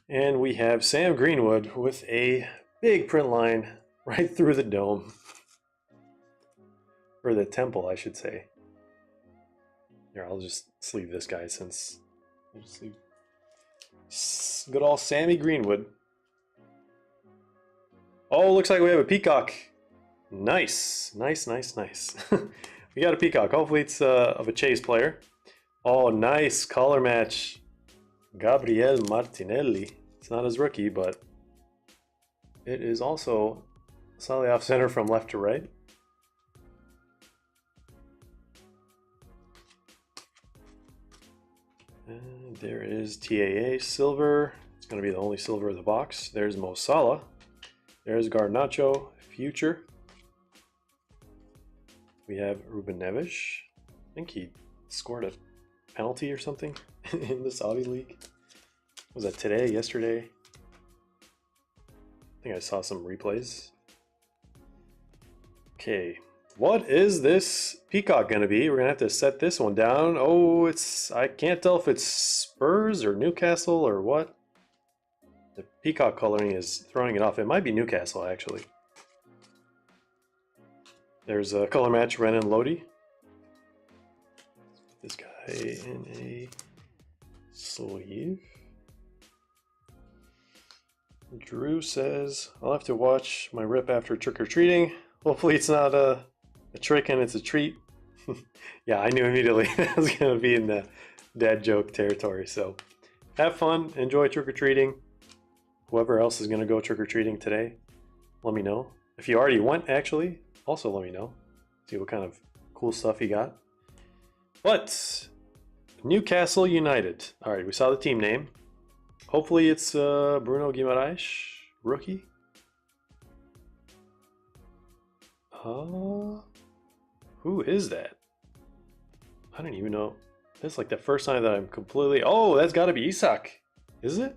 And we have Sam Greenwood with a big print line right through the dome. Or the temple, I should say. Here, I'll just sleeve this guy since... I'll just sleeve. Good old Sammy Greenwood. Oh, looks like we have a peacock. Nice. Nice, nice, nice. We got a peacock. Hopefully it's of a Chase player. Oh, nice color match. Gabriel Martinelli. It's not his rookie, but it is also slightly off center from left to right. And there is TAA silver. It's going to be the only silver of the box. There's Mo Salah. There's Garnacho Future. We have Ruben Neves. I think he scored a penalty or something in the Saudi League. Was that today, yesterday? I think I saw some replays. Okay, what is this peacock gonna be? We're gonna have to set this one down. Oh, I can't tell if it's Spurs or Newcastle or what. The peacock coloring is throwing it off. It might be Newcastle, actually. There's a color match, Renan Lodi. This guy in a sleeve. Drew says, I'll have to watch my rip after trick-or-treating. Hopefully it's not a trick and it's a treat. Yeah, I knew immediately that was going to be in the dad joke territory. So have fun, enjoy trick-or-treating. Whoever else is going to go trick-or-treating today, let me know. If you already went, actually, also let me know. See what kind of cool stuff you got. But Newcastle United. All right, we saw the team name. Hopefully it's Bruno Guimaraes, rookie. Who is that? I don't even know. That's like the first time that I'm completely... Oh, that's got to be Isak. Is it?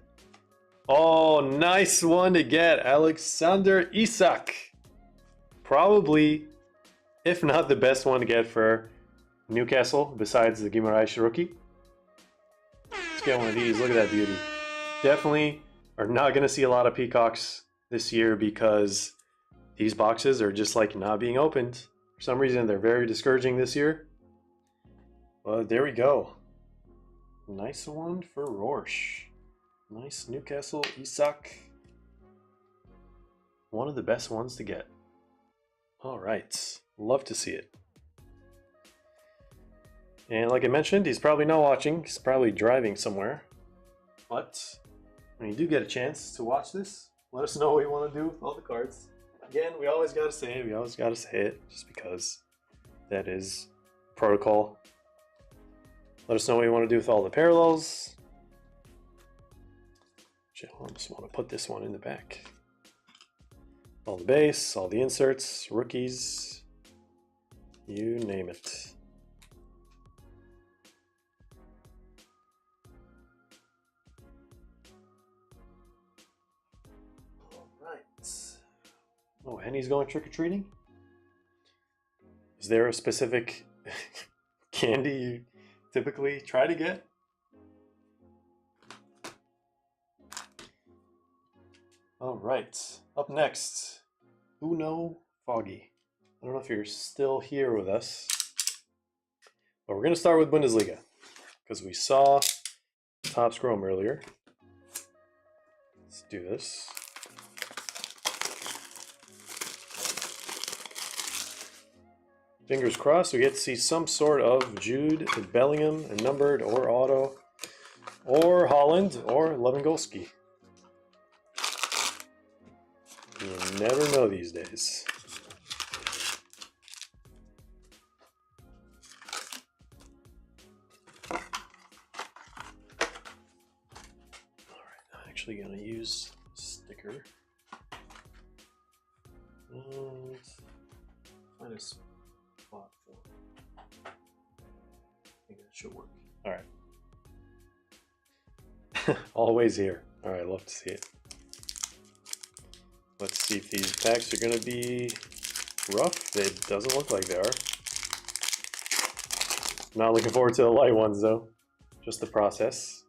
Oh, nice one to get. Alexander Isak. Probably, if not the best one to get for Newcastle, besides the Guimaraes rookie. Let's get one of these. Look at that beauty. Definitely are not going to see a lot of peacocks this year because these boxes are just like not being opened. For some reason, they're very discouraging this year. Well, there we go. Nice one for Rorsch. Nice Newcastle Isak. One of the best ones to get. All right, love to see it. And like I mentioned, he's probably not watching. He's probably driving somewhere. But when you do get a chance to watch this, let us know what you want to do with all the cards. Again, we always got to say it. We always got to say it just because that is protocol. Let us know what you want to do with all the parallels. I just want to put this one in the back. All the base, all the inserts, rookies, you name it. All right. Oh, Henny's going trick-or-treating? Is there a specific candy you typically try to get? All right, up next, Uno Foggy. I don't know if you're still here with us, but we're going to start with Bundesliga because we saw Topps Chrome earlier. Let's do this. Fingers crossed we get to see some sort of Jude Bellingham, a numbered or auto, or Holland or Lewandowski. You never know these days. Alright, I'm actually going to use a sticker. And find a spot for it. I think that should work. Alright. Always here. Alright, love to see it. Let's see if these packs are going to be rough. It doesn't look like they are. Not looking forward to the light ones though. Just the process.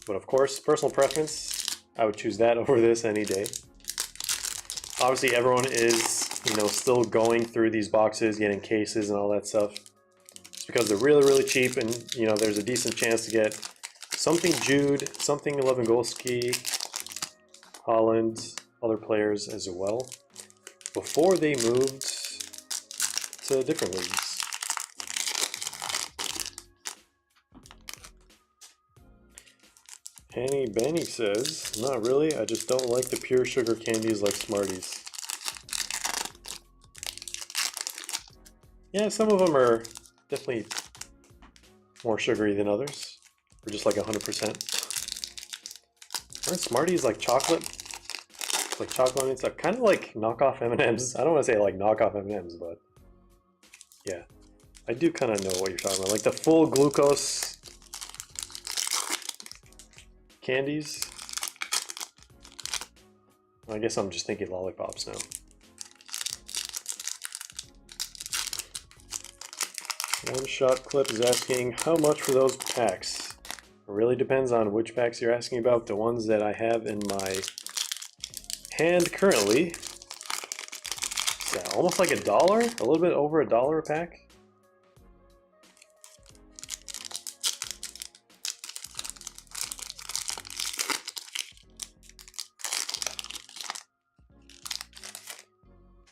But of course, personal preference, I would choose that over this any day. Obviously everyone is, you know, still going through these boxes, getting cases and all that stuff. It's because they're really, really cheap and, you know, there's a decent chance to get something Jude, something Lewandowski, Holland, other players as well, before they moved to different leagues. Hanny Benny says, not really, I just don't like the pure sugar candies like Smarties. Yeah, some of them are definitely more sugary than others. Or just like 100%. Aren't Smarties like chocolate? Like chocolate and stuff, kind of like knockoff M&Ms. I don't want to say like knockoff M&Ms, but yeah, I do kind of know what you're talking about. Like the full glucose candies. I guess I'm just thinking lollipops now. One Shot Clip is asking how much for those packs. It really depends on which packs you're asking about. The ones that I have in my hand currently, it's almost like $1, a little bit over $1 a pack.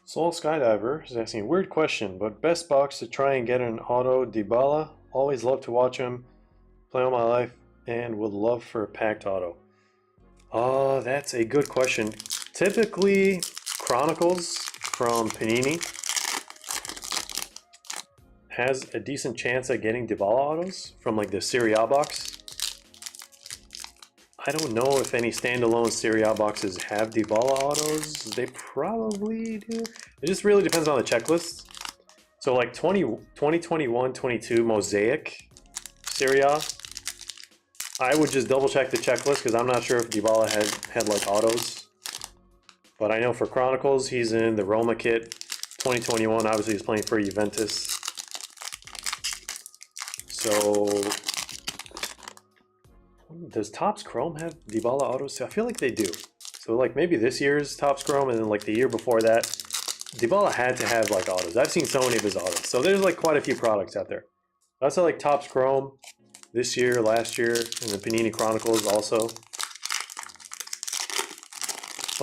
Soul Skydiver is asking, weird question, but best box to try and get an auto Dybala. Always love to watch him play all my life and would love for a packed auto. Oh, that's a good question. Typically, Chronicles from Panini has a decent chance at getting Dybala autos from like the Serie A box. I don't know if any standalone Serie A boxes have Dybala autos. They probably do. It just really depends on the checklist. So like 2021-22 Mosaic Serie A, I would just double check the checklist because I'm not sure if Dybala had like autos. But I know for Chronicles, he's in the Roma kit. 2021, obviously he's playing for Juventus. So does Topps Chrome have Dybala autos? I feel like they do. So like maybe this year's Topps Chrome and then like the year before that, Dybala had to have like autos. I've seen so many of his autos. So there's like quite a few products out there. That's like Topps Chrome this year, last year, and the Panini Chronicles also.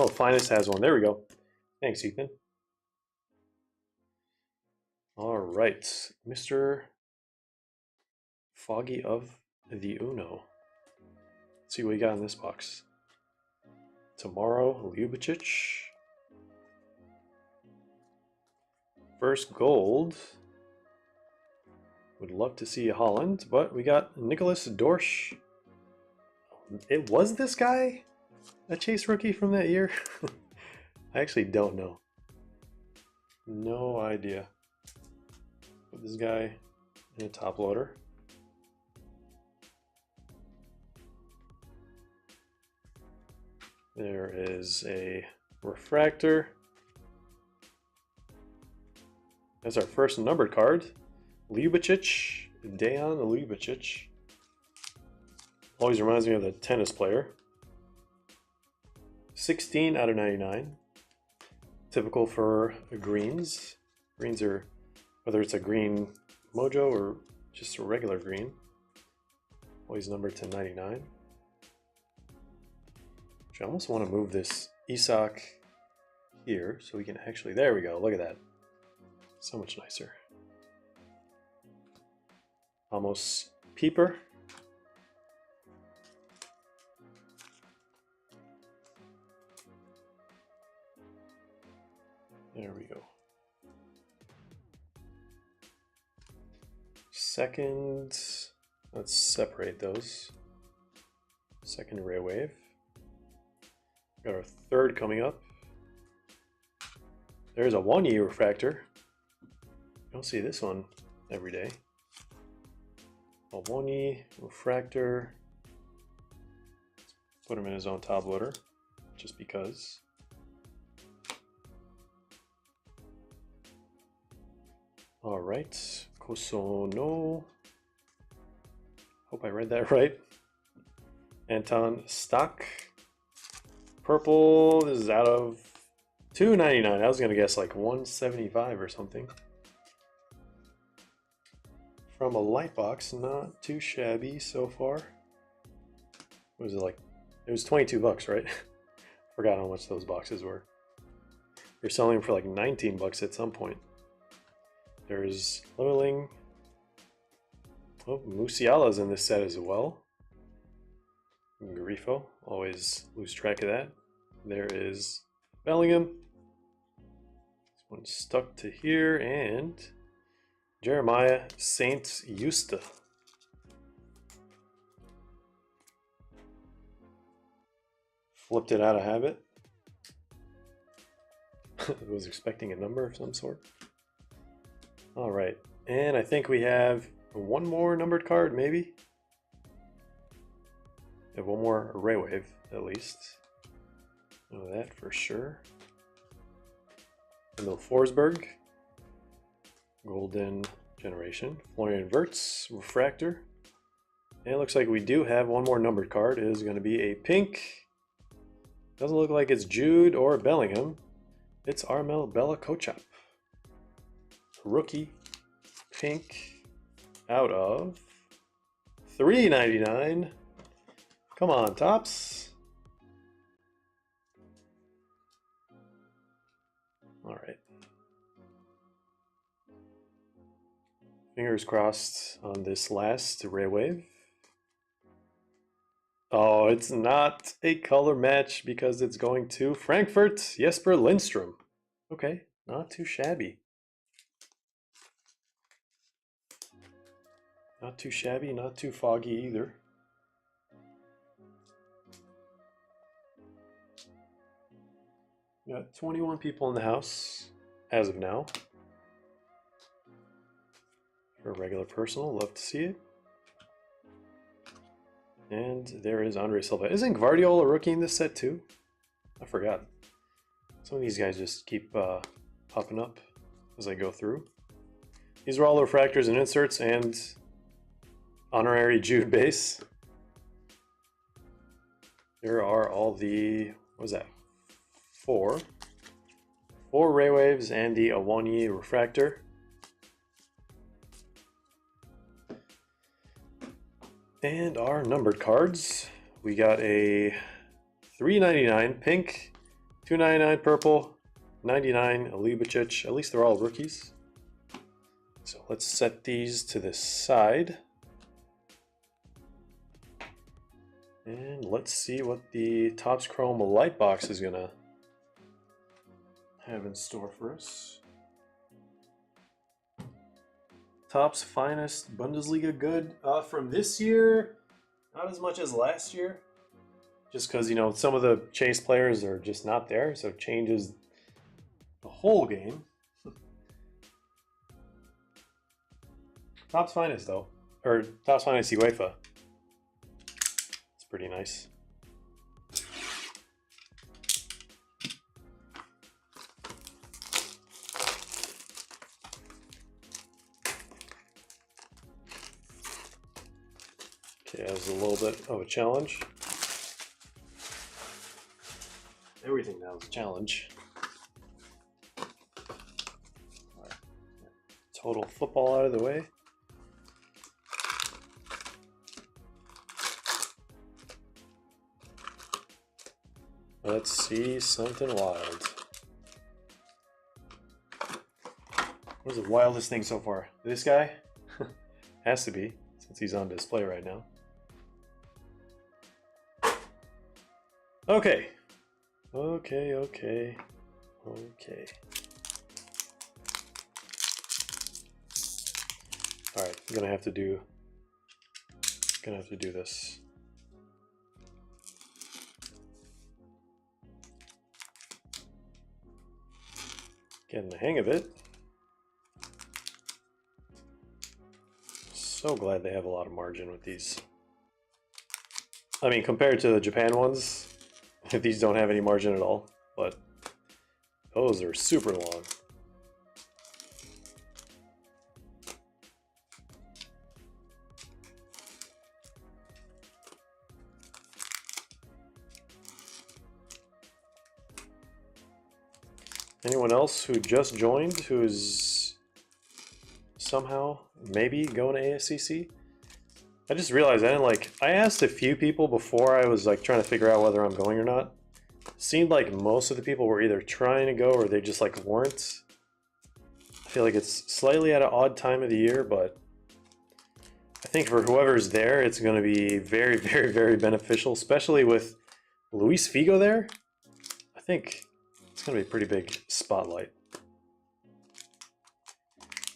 Oh, Finest has one. There we go. Thanks, Ethan. All right, Mr. Foggy of the Uno. Let's see what we got in this box. Tomorrow, Ljubicic. First gold. Would love to see Holland, but we got Nicholas Dorsch. It was this guy? A Chase rookie from that year? I actually don't know. No idea. Put this guy in a top loader. There is a refractor. That's our first numbered card. Ljubicic, Dejan Ljubicic. Always reminds me of the tennis player. 16 out of 99. Typical for greens. Greens are, whether it's a green mojo or just a regular green, always numbered to 99. I almost want to move this Isak here so we can actually, there we go, look at that. So much nicer. Almost Peeper. There we go. Second, let's separate those. Second ray wave. Got our third coming up. There's a 1 year refractor. You don't see this one every day. A 1 year refractor. Let's put him in his own top loader, just because. All right, Kosono. Hope I read that right. Anton Stock. Purple, this is out of 299. I was gonna guess like 175 or something. From a light box, not too shabby so far. What was it like? It was 22 bucks, right? Forgot how much those boxes were. They're selling them for like 19 bucks at some point. There's Lilling. Oh, Musiala's in this set as well. Grifo, always lose track of that. There is Bellingham. This one's stuck to here, and Jeremiah Saint Eusta. Flipped it out of habit. I was expecting a number of some sort. All right, and I think we have one more numbered card, maybe. Have one more ray wave, at least. Know that for sure. Emil Forsberg, Golden Generation. Florian Wirtz, refractor. And it looks like we do have one more numbered card. It is going to be a pink. Doesn't look like it's Jude or Bellingham. It's Armel Bella Kochap. Rookie, pink, out of 399. Come on, Tops. All right. Fingers crossed on this last ray wave. Oh, it's not a color match because it's going to Frankfurt, Jesper Lindstrom. Okay, not too shabby. Not too shabby, not too foggy either. Got 21 people in the house as of now. For a regular personal, love to see it. And there is Andre Silva. Isn't Gvardiol a rookie in this set too? I forgot. Some of these guys just keep popping up as I go through. These are all the refractors and inserts and honorary Jude base. Here are all the, what was that? Four ray waves and the Awani refractor. And our numbered cards. We got a $3.99 pink 299 purple, 99 Alibicic. At least they're all rookies. So let's set these to the side. And let's see what the Topps Chrome Lite box is gonna have in store for us. Topps Finest Bundesliga good. From this year, not as much as last year. Just because, you know, some of the chase players are just not there, so it changes the whole game. Topps Finest, though. Or Topps Finest UEFA. It's pretty nice. Okay, that was a little bit of a challenge. Everything now is a challenge. Right. Total football out of the way. Let's see something wild. What is the wildest thing so far? This guy? Has to be, since he's on display right now. Okay. Okay. Alright, I'm gonna have to do this. Getting the hang of it. So glad they have a lot of margin with these. I mean, compared to the Japan ones, these don't have any margin at all, but those are super long. Anyone else who just joined who's somehow maybe going to ASCC? I just realized I asked a few people before I was like trying to figure out whether I'm going or not. Seemed like most of the people were either trying to go or they just like weren't. I feel like it's slightly at an odd time of the year, but I think for whoever's there, it's going to be very, very, very beneficial, especially with Luis Figo there. I think it's going to be a pretty big spotlight.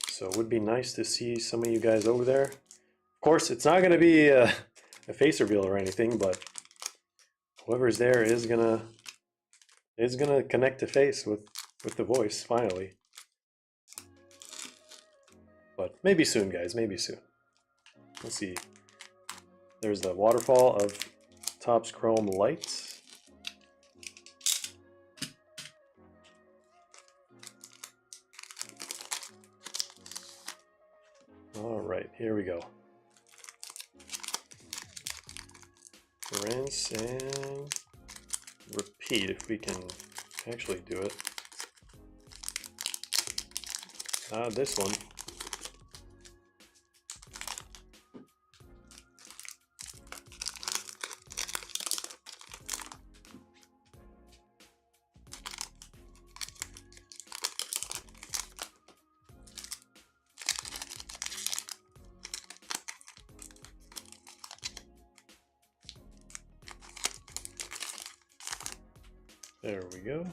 So it would be nice to see some of you guys over there. Of course, it's not going to be a face reveal or anything, but whoever's there is gonna connect to face with the voice finally. But maybe soon, guys. Maybe soon. Let's see. There's the waterfall of Topps Chrome Lite. All right, here we go. Rinse and repeat if we can actually do it. This one. There we go.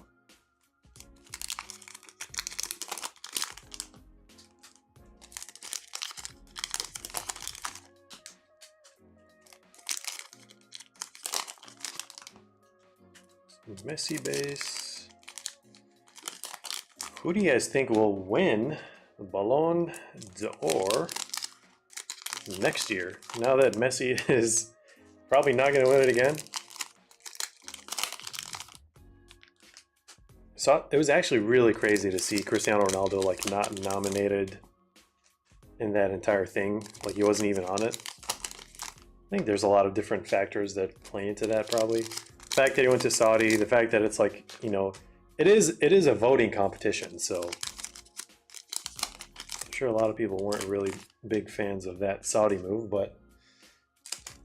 Messi base. Who do you guys think will win the Ballon d'Or next year? Now that Messi is probably not going to win it again. So it was actually really crazy to see Cristiano Ronaldo like not nominated in that entire thing. Like he wasn't even on it. I think there's a lot of different factors that play into that probably. The fact that he went to Saudi, the fact that it's like, you know, it is a voting competition, so I'm sure a lot of people weren't really big fans of that Saudi move, but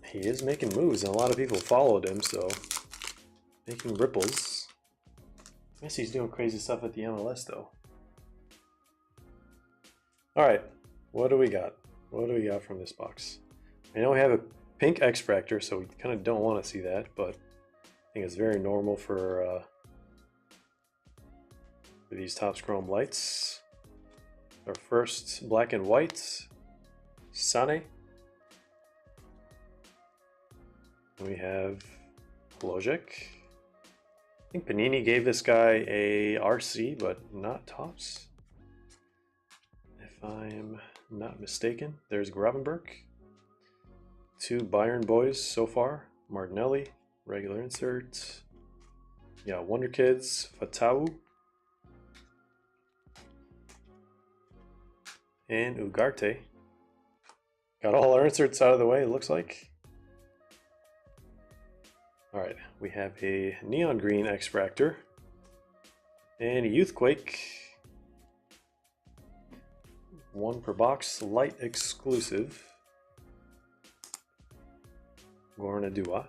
he is making moves and a lot of people followed him, so making ripples. Messi's doing crazy stuff at the MLS though. Alright, what do we got? What do we got from this box? I know we have a pink X-Fractor, so we kind of don't want to see that, but I think it's very normal for these Topps Chrome Lights. Our first black and white, Sane. And we have Logic. I think Panini gave this guy a RC, but not Topps. If I'm not mistaken. There's Gravenberg. 2 Bayern boys so far. Martinelli, regular insert. Yeah, Wonder Kids, Fatau. And Ugarte. Got all our inserts out of the way, it looks like. Alright, we have a Neon Green X-Fractor. And a Youthquake. 1 per box, Lite exclusive. Gornadua.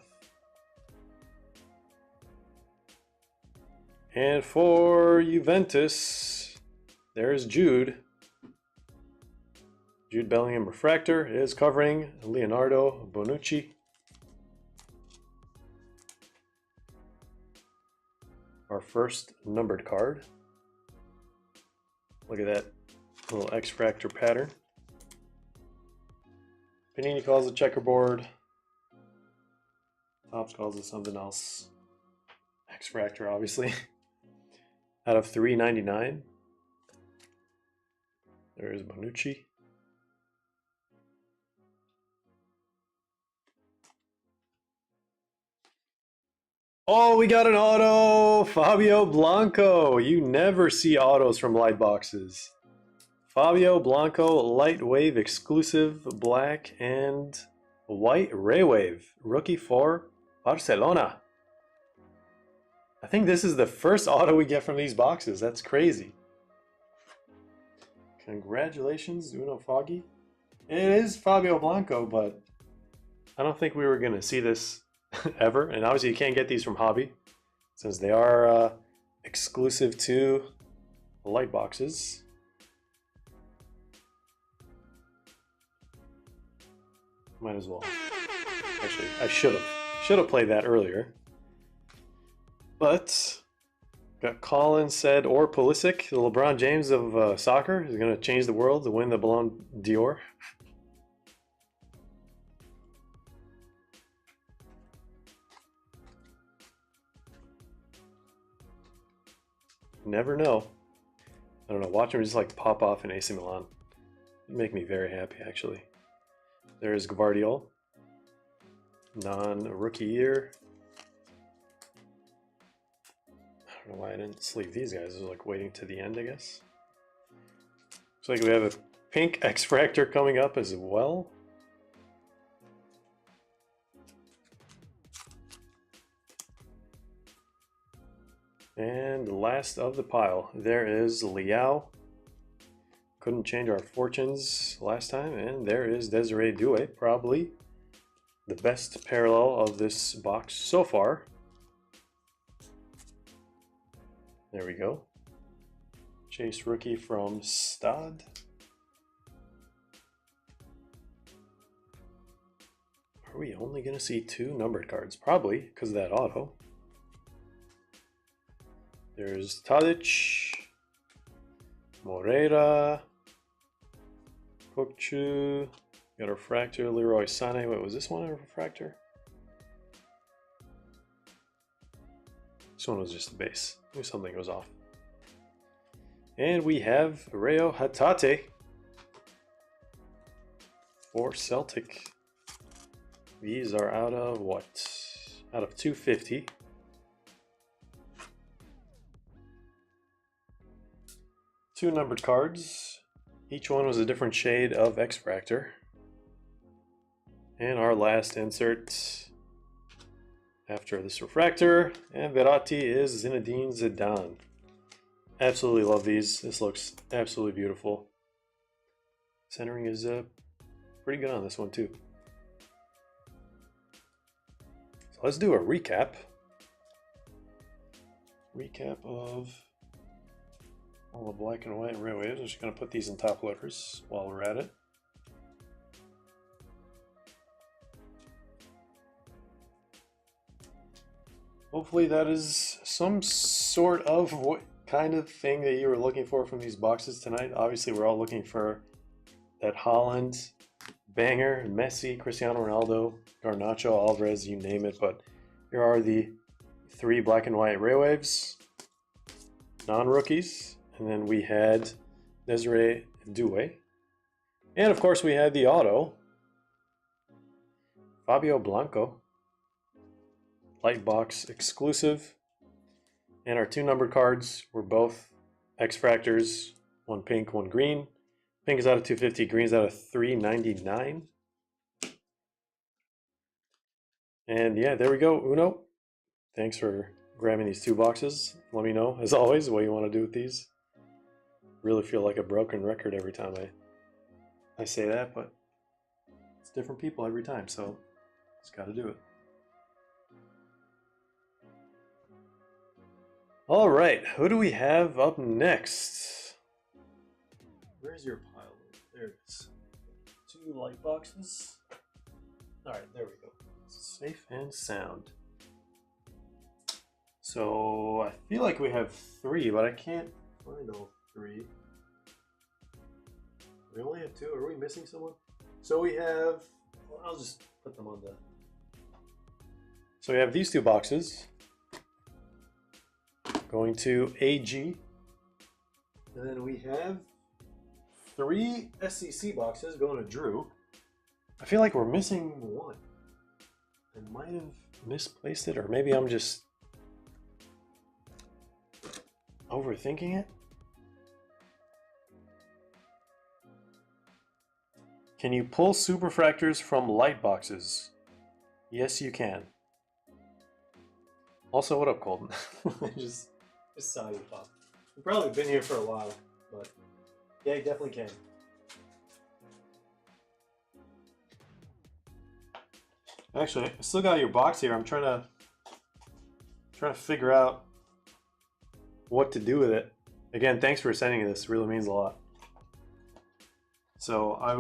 And for Juventus, there's Jude. Jude Bellingham Refractor is covering Leonardo Bonucci. Our first numbered card. Look at that little X-Fractor pattern. Panini calls it checkerboard. Topps calls it something else. X-Fractor, obviously. Out of 399. There is Bonucci. Oh, we got an auto! Fabio Blanco! You never see autos from light boxes. Fabio Blanco, Light Wave exclusive, black and white Ray Wave. Rookie for Barcelona. I think this is the first auto we get from these boxes. That's crazy. Congratulations, Uno Foggy. It is Fabio Blanco, but I don't think we were going to see this ever. And obviously you can't get these from Hobby since they are exclusive to light boxes. Might as well. Actually, I should have played that earlier. But got Colin said or Pulisic, the LeBron James of soccer, is going to change the world to win the Ballon d'Or. Never know. I don't know. Watch him just like pop off in AC Milan. It'd make me very happy, actually. There's Gvardiol. Non-rookie year. I don't know why I didn't sleeve these guys. I was like waiting to the end, I guess. Looks like we have a pink X-Fractor coming up as well. And last of the pile, there is Liao. Couldn't change our fortunes last time, and there is Desiree Doué, probably the best parallel of this box so far. There we go. Chase rookie from Stade. Are we only going to see 2 numbered cards? Probably, because of that auto. There's Tadic, Moreira, Kokchu, got a refractor, Leroy Sané. Wait, was this one a refractor? This one was just the base. Maybe something was off. And we have Reo Hatate for Celtic. These are out of what? Out of 250. 2 numbered cards. Each one was a different shade of X-Fractor. And our last insert after this refractor, and Verratti is Zinedine Zidane. Absolutely love these. This looks absolutely beautiful. Centering is pretty good on this one too. So let's do a recap. recap of all the black and white railways. I'm just going to put these in top loaders while we're at it. Hopefully that is some sort of what kind of thing that you were looking for from these boxes tonight. Obviously, we're all looking for that Haaland banger, Messi, Cristiano Ronaldo, Garnacho, Alvarez, you name it. But here are the 3 black and white railwaves, non-rookies, and then we had Desiree Doué, and of course we had the auto, Fabio Blanco, light box exclusive, and our 2 numbered cards were both X-Fractors, 1 pink, 1 green. Pink is out of 250, green is out of 399. And yeah, there we go, Uno. Thanks for grabbing these 2 boxes. Let me know, as always, what you want to do with these. Really feel like a broken record every time I say that, but it's different people every time, so just got to do it. All right, who do we have up next? Where's your pile? There it is. 2 light boxes. All right, there we go. Safe and sound. So I feel like we have 3, but I can't find all 3. We only have 2. Are we missing someone? So we have, well, I'll just put them on the. So we have these 2 boxes going to AG. And then we have 3 SCC boxes going to Drew. I feel like we're missing 1. I might have misplaced it, or maybe I'm just overthinking it. Can you pull superfractors from light boxes? Yes, you can. Also, what up, Colton? I just saw you pop. You've probably been here for a while, but yeah, you definitely can. Actually, I still got your box here. I'm trying to figure out what to do with it. Again, thanks for sending this. It really means a lot. So I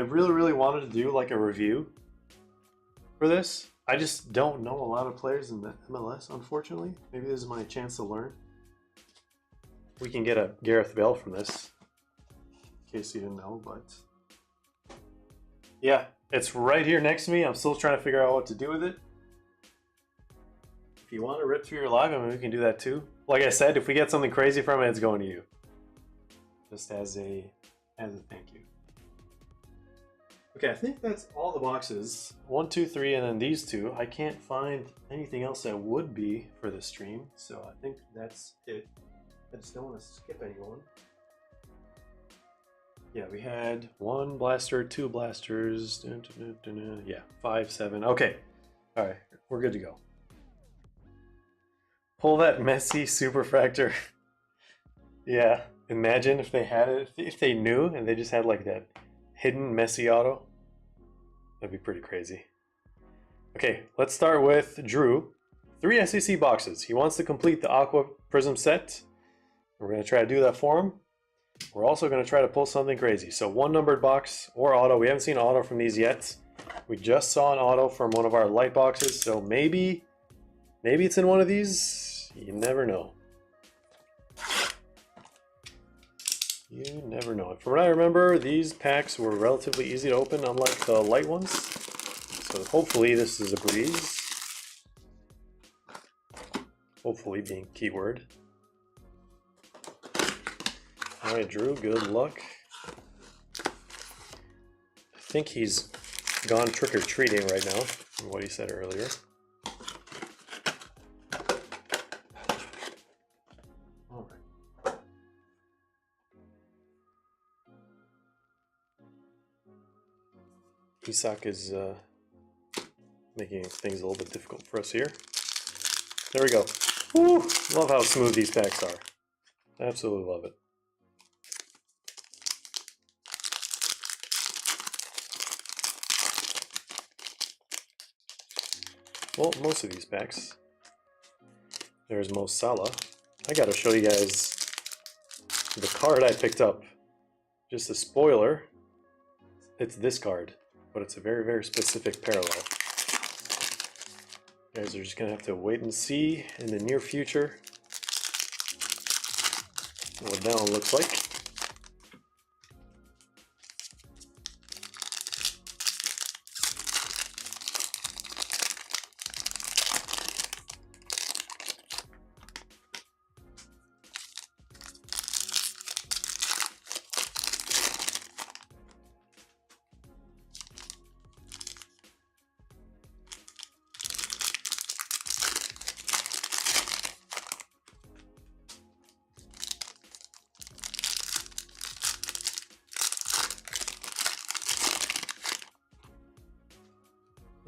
really wanted to do like a review for this. I just don't know a lot of players in the MLS, unfortunately. Maybe this is my chance to learn. We can get a Gareth Bale from this, in case you didn't know, but yeah, it's right here next to me. I'm still trying to figure out what to do with it. If you want to rip through your live, I mean, we can do that too. Like I said, if we get something crazy from it, it's going to you. Just as a thank you. Okay, I think that's all the boxes. 1, 2, 3, and then these 2. I can't find anything else that would be for the stream, so I think that's it. I just don't want to skip anyone. Yeah, we had 1 blaster, 2 blasters, yeah, 5, 7. Okay, all right, we're good to go. Pull that Messi superfractor. Yeah, imagine if they had it, if they knew and they just had like that hidden Messi auto. That'd be pretty crazy. Okay, let's start with Drew. 3 SCC boxes. He wants to complete the Aqua Prizm set. We're going to try to do that for him. We're also going to try to pull something crazy. So 1 numbered box or auto. We haven't seen auto from these yet. We just saw an auto from one of our light boxes, so maybe it's in one of these. You never know. You never know. From what I remember, these packs were relatively easy to open, unlike the light ones. So hopefully this is a breeze. Hopefully being keyword. Alright, Drew, good luck. I think he's gone trick-or-treating right now, from what he said earlier. Isak is making things a little bit difficult for us here. There we go. Woo! Love how smooth these packs are. Absolutely love it. Well, most of these packs. There's Mo Salah. I gotta show you guys the card I picked up. Just a spoiler, it's this card, but it's a very, very specific parallel. You guys are just gonna have to wait and see in the near future what that one looks like.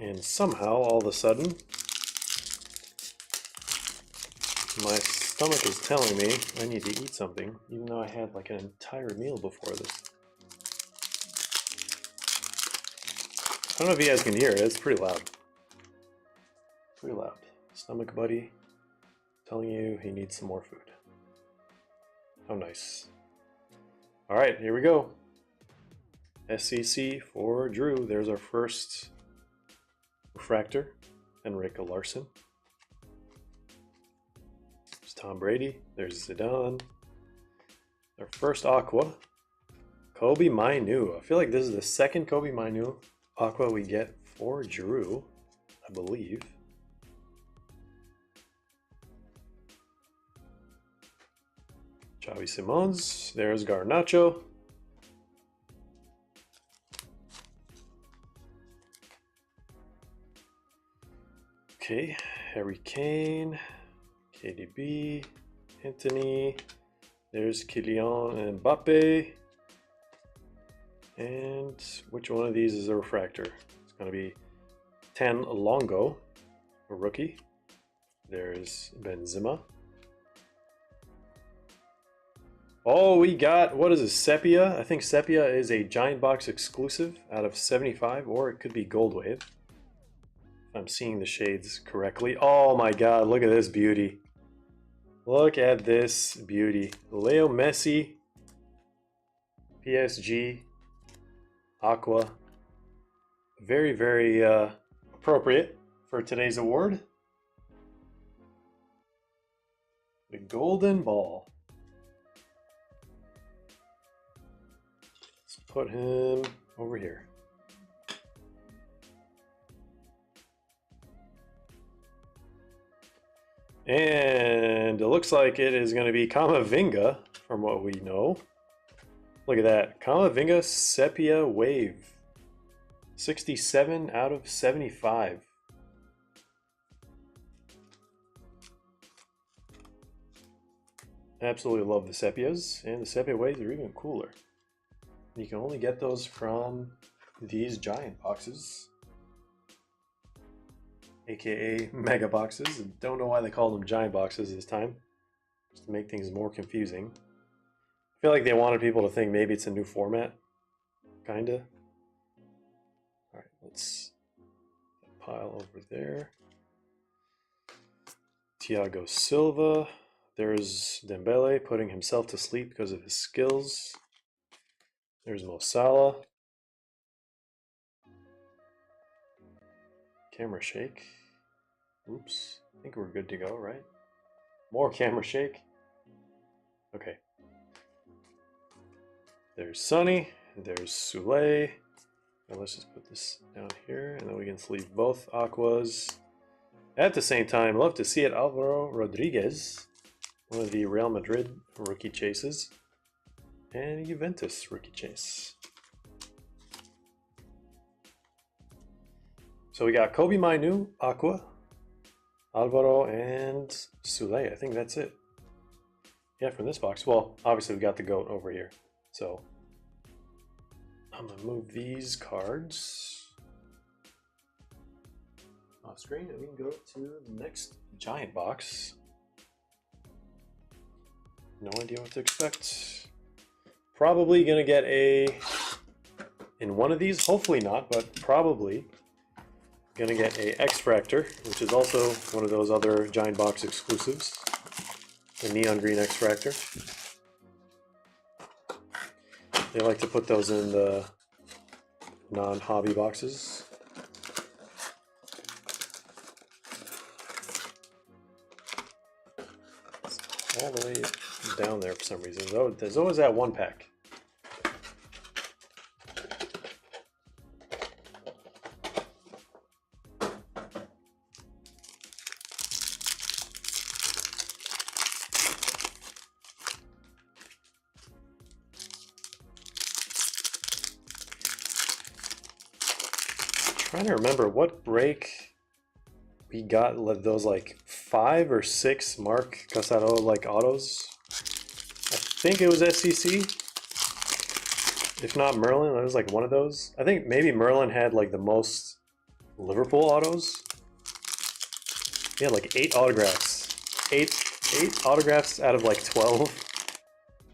And somehow, all of a sudden, my stomach is telling me I need to eat something, even though I had like an entire meal before this. I don't know if you guys can hear it, it's pretty loud. Pretty loud. Stomach buddy telling you he needs some more food. How nice. Alright, here we go. SCC for Drew. There's our first refractor, Enrico Larsson. There's Tom Brady. There's Zidane. Our first Aqua, Kobe Mainu. I feel like this is the second Kobe Mainu Aqua we get for Drew, I believe. Xavi Simons. There's Garnacho. Okay, Harry Kane, KDB, Anthony, there's Kylian Mbappe, and which one of these is a refractor? It's going to be Tan Longo, a rookie. There's Benzema. Oh, we got, what is this, Sepia? I think Sepia is a Giant Box exclusive out of 75, or it could be Gold Wave. I'm seeing the shades correctly. Oh my god, look at this beauty. Look at this beauty. Leo Messi, PSG, Aqua. Very, very appropriate for today's award. The golden ball. Let's put him over here. And it looks like it is going to be Kamavinga, from what we know. Look at that. Kamavinga Sepia Wave. 67 out of 75. Absolutely love the Sepias, and the Sepia Waves are even cooler. You can only get those from these giant boxes, aka mega boxes. Don't know why they call them giant boxes this time, just to make things more confusing. I feel like they wanted people to think maybe it's a new format, kinda. All right, let's pile over there. Thiago Silva. There's Dembele putting himself to sleep because of his skills. There's Mo Salah. Camera shake. Oops, I think we're good to go, right? More camera shake. Okay. There's Sonny, there's Sule. Now let's just put this down here, and then we can sleeve both Aquas. At the same time, love to see it, Alvaro Rodriguez, one of the Real Madrid rookie chases, and Juventus rookie chase. So we got Kobe Mainu, Aqua, Alvaro, and Sule. I think that's it. Yeah, from this box. Well, obviously we got the GOAT over here. So I'm gonna move these cards off screen and we can go to the next giant box. No idea what to expect. Probably gonna get in one of these, hopefully not, but probably gonna get a X-Fractor, which is also one of those other giant box exclusives. the neon green X-Fractor. They like to put those in the non-hobby boxes. It's all the way down there for some reason. Though there's always that one pack. Trying to remember what break we got those like 5 or 6 Mark Casado like autos. I think it was SCC. If not Merlin, it was like one of those. I think maybe Merlin had like the most Liverpool autos. He had like 8 autographs. 8 autographs out of like 12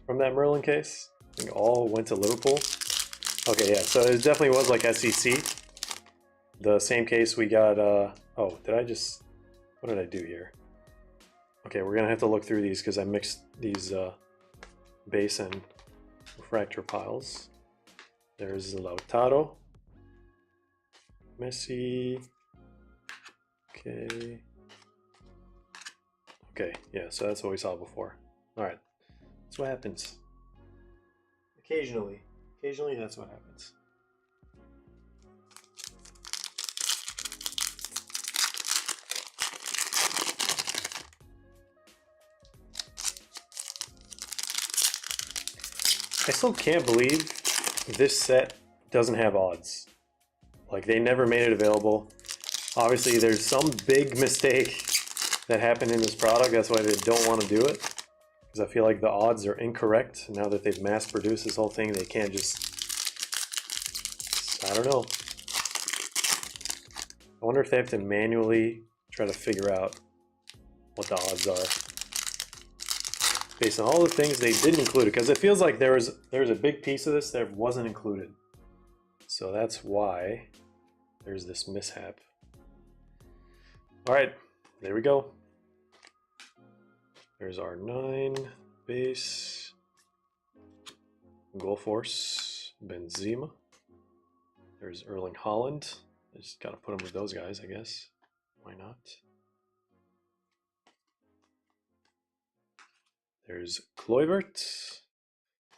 from that Merlin case. I think all went to Liverpool. Okay, yeah, so it definitely was like SCC. The same case we got, oh, did I just, what did I do here? Okay, we're gonna have to look through these because I mixed these base and refractor piles. There's Lautaro, Messi, okay. Okay, yeah, so that's what we saw before. All right, that's what happens. Occasionally that's what happens. I still can't believe this set doesn't have odds. Like, they never made it available. Obviously, there's some big mistake that happened in this product. That's why they don't want to do it. Because I feel like the odds are incorrect. Now that they've mass produced this whole thing, they can't just... I don't know. I wonder if they have to manually try to figure out what the odds are, based on all the things they didn't include, because it feels like there was a big piece of this that wasn't included. So that's why there's this mishap. All right, there we go. There's our 9 base, goal force, Benzema. There's Erling Haaland. I just gotta put him with those guys, I guess. Why not? There's Kluivert.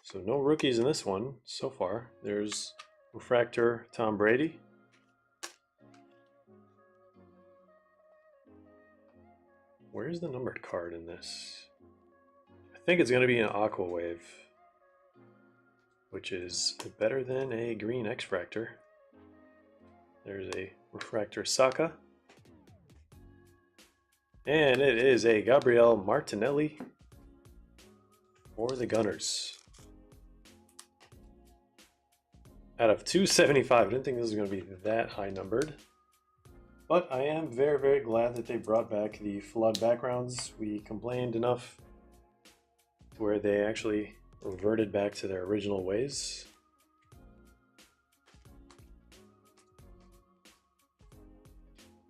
So no rookies in this one so far. There's refractor Tom Brady. Where's the numbered card in this? I think it's going to be an Aqua Wave, which is better than a green X-Fractor. There's a refractor Saka. And it is a Gabriel Martinelli for the Gunners. Out of 275, I didn't think this was going to be that high numbered. But I am very, very glad that they brought back the flood backgrounds. We complained enough to where they actually reverted back to their original ways.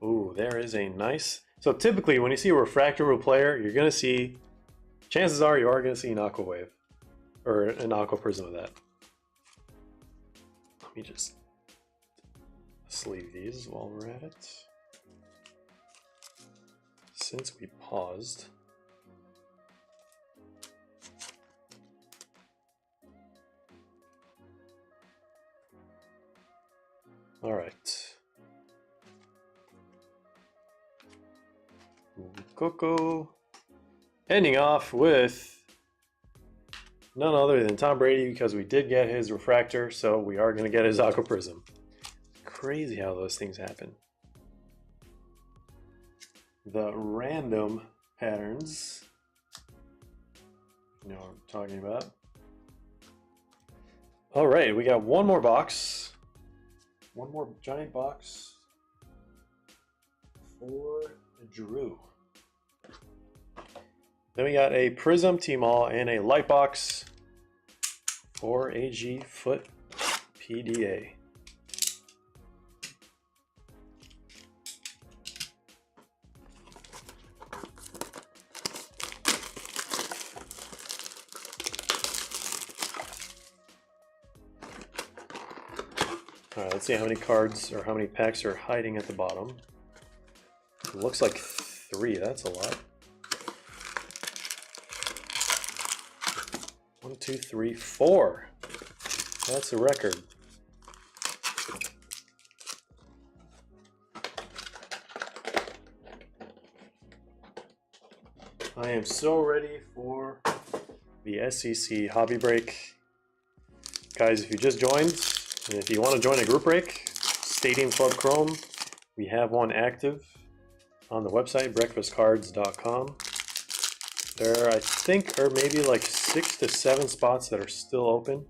Ooh, there is a nice... So typically when you see a refractor player, you're going to see... Chances are you are going to see an Aqua Wave. Or an Aqua Prizm of that. Let me just sleeve these while we're at it. Since we paused. All right. Coco. Ending off with none other than Tom Brady, because we did get his refractor, so we are going to get his Aqua Prizm. Crazy how those things happen. The random patterns, you know what I'm talking about. All right, we got one more box. One more giant box for Drew. Then we got a Prizm Tmall and a Lite box for AG Foot PDA. All right, let's see how many cards or how many packs are hiding at the bottom. It looks like 3. That's a lot. 1, 2, 3, 4. That's a record. I am so ready for the SCC hobby break. Guys, if you just joined, and if you want to join a group break, Stadium Club Chrome, we have one active on the website, breakfastcards.com. There, I think, are maybe like 6 to 7 spots that are still open.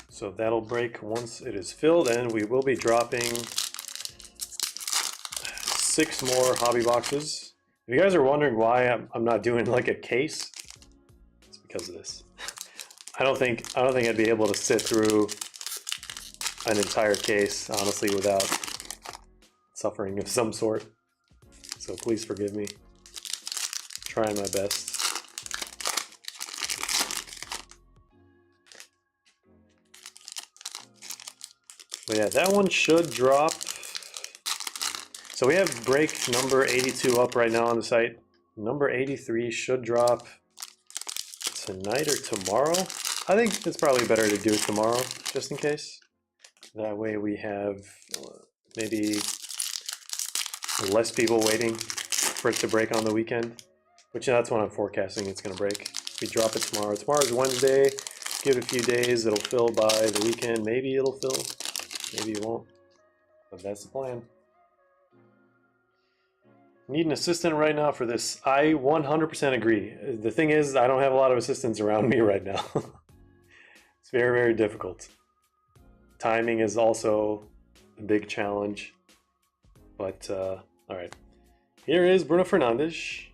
So that'll break once it is filled, and we will be dropping 6 more hobby boxes. If you guys are wondering why I'm not doing like a case, it's because of this. I don't think I'd be able to sit through an entire case, honestly, without suffering of some sort. So please forgive me. Trying my best. But yeah, that one should drop. So we have break number 82 up right now on the site. Number 83 should drop tonight or tomorrow. I think it's probably better to do it tomorrow, just in case. That way we have maybe less people waiting for it to break on the weekend, which that's when I'm forecasting it's going to break. We drop it tomorrow. Tomorrow's Wednesday. Give it a few days. It'll fill by the weekend. Maybe it'll fill. Maybe it won't. But that's the plan. Need an assistant right now for this. I 100% agree. The thing is, I don't have a lot of assistants around me right now. It's very, very difficult. Timing is also a big challenge. But, all right. Here is Bruno Fernandes.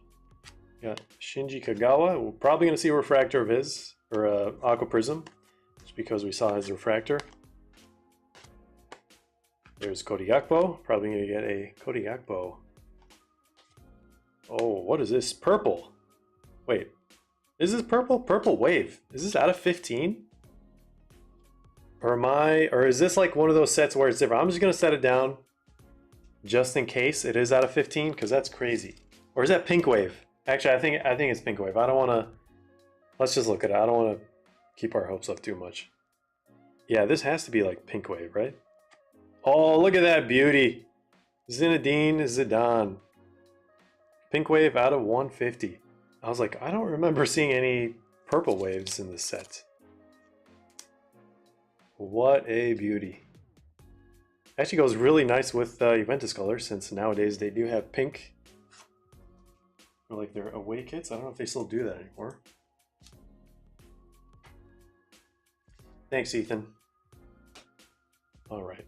Got Shinji Kagawa. We're probably going to see a refractor of his, or Aqua Prizm, just because we saw his refractor. There's Cody Gakpo. Probably going to get a Cody Gakpo. Oh, what is this? Purple. Wait, is this purple? Purple Wave. Is this out of 15? Or is this like one of those sets where it's different? I'm just going to set it down just in case it is out of 15, because that's crazy. Or is that Pink Wave? Actually, I think it's Pink Wave. I don't want to... Let's just look at it. I don't want to keep our hopes up too much. Yeah, this has to be like Pink Wave, right? Oh, look at that beauty. Zinedine Zidane. Pink Wave out of 150. I was like, I don't remember seeing any purple waves in this set. What a beauty. Actually goes really nice with Juventus colors, since nowadays they do have pink. Or like their away kits. I don't know if they still do that anymore. Thanks, Ethan. All right.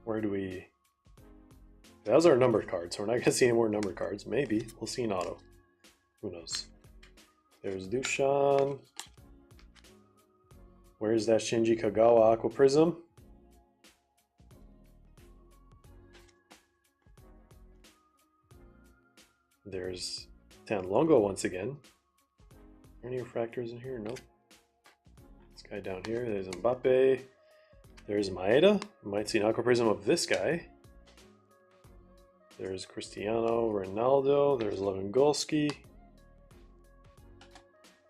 Where do we... Those are numbered cards, so we're not going to see any more numbered cards. Maybe. We'll see an auto. Who knows? There's Dushan. Where's that Shinji Kagawa Aqua Prizm? There's Tanlongo once again. Are there any refractors in here? Nope. This guy down here. There's Mbappe. There's Maeda. Might see an Aqua Prizm of this guy. There's Cristiano Ronaldo. There's Lewandowski.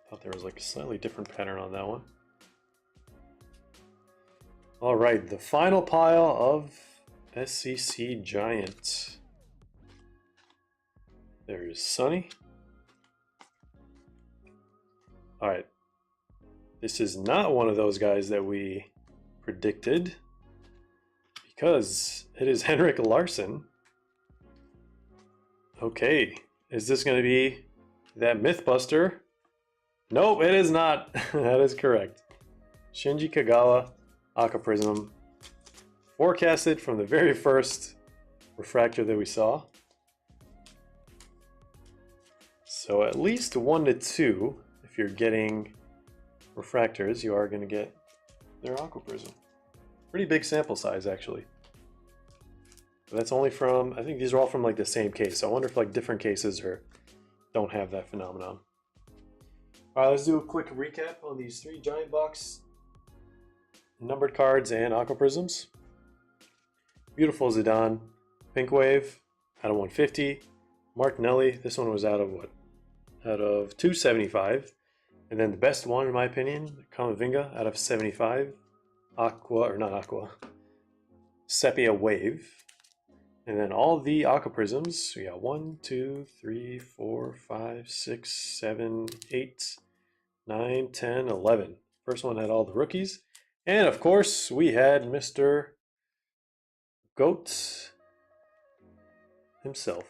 Thought there was like a slightly different pattern on that one. All right, the final pile of SCC Giant. There's Sonny. All right, this is not one of those guys that we predicted, because it is Henrik Larsson. Okay, is this going to be that Mythbuster? Nope, it is not. That is correct. Shinji Kagawa, Aqua Prizm. Forecasted from the very first refractor that we saw. So at least 1 to 2, if you're getting refractors, you are going to get their Aqua Prizm. Pretty big sample size, actually. But that's only from, I think these are all from like the same case. So I wonder if like different cases don't have that phenomenon. All right, let's do a quick recap on these 3 giant box numbered cards and Aqua Prisms. Beautiful Zidane, Pink Wave, out of 150. Martinelli, this one was out of what? Out of 275. And then the best one, in my opinion, Kamavinga, out of 75. Aqua, or not Aqua, Sepia Wave. And then all the Aqua Prisms, we got 1, 2, 3, 4, 5, 6, 7, 8, 9, 10, 11. First one had all the rookies. And of course, we had Mr. Goat himself,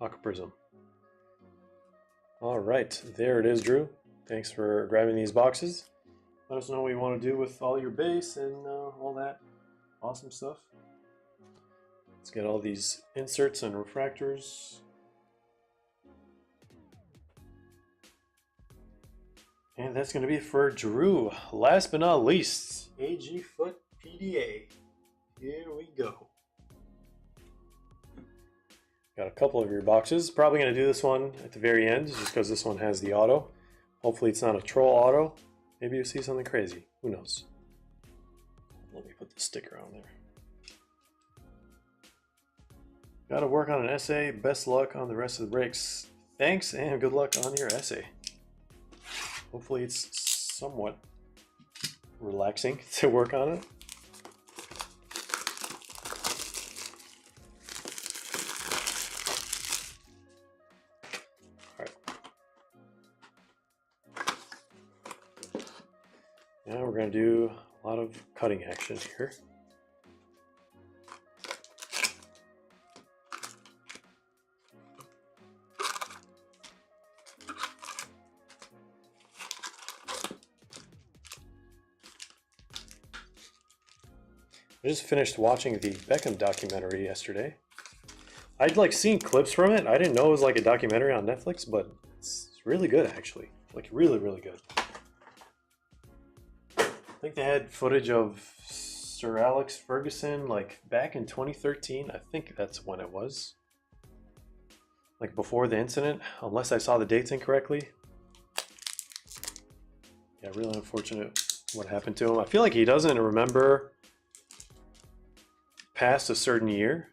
Aqua Prism. All right, there it is, Drew. Thanks for grabbing these boxes. Let us know what you want to do with all your base and all that awesome stuff. Let's get all these inserts and refractors. And that's going to be for Drew. Last but not least, AG Foot PDA. Here we go. Got a couple of your boxes. Probably going to do this one at the very end, just because this one has the auto. Hopefully it's not a troll auto. Maybe you see something crazy. Who knows? Let me put the sticker on there. Got to work on an essay. Best luck on the rest of the breaks. Thanks and good luck on your essay. Hopefully it's somewhat relaxing to work on it. All right. Now we're going to do a lot of cutting action here. I just finished watching the Beckham documentary yesterday. I'd like seen clips from it. I didn't know it was like a documentary on Netflix, but it's really good actually. Like really, really good. I think they had footage of Sir Alex Ferguson like back in 2013. I think that's when it was. Like before the incident, unless I saw the dates incorrectly. Yeah, really unfortunate what happened to him. I feel like he doesn't remember past a certain year.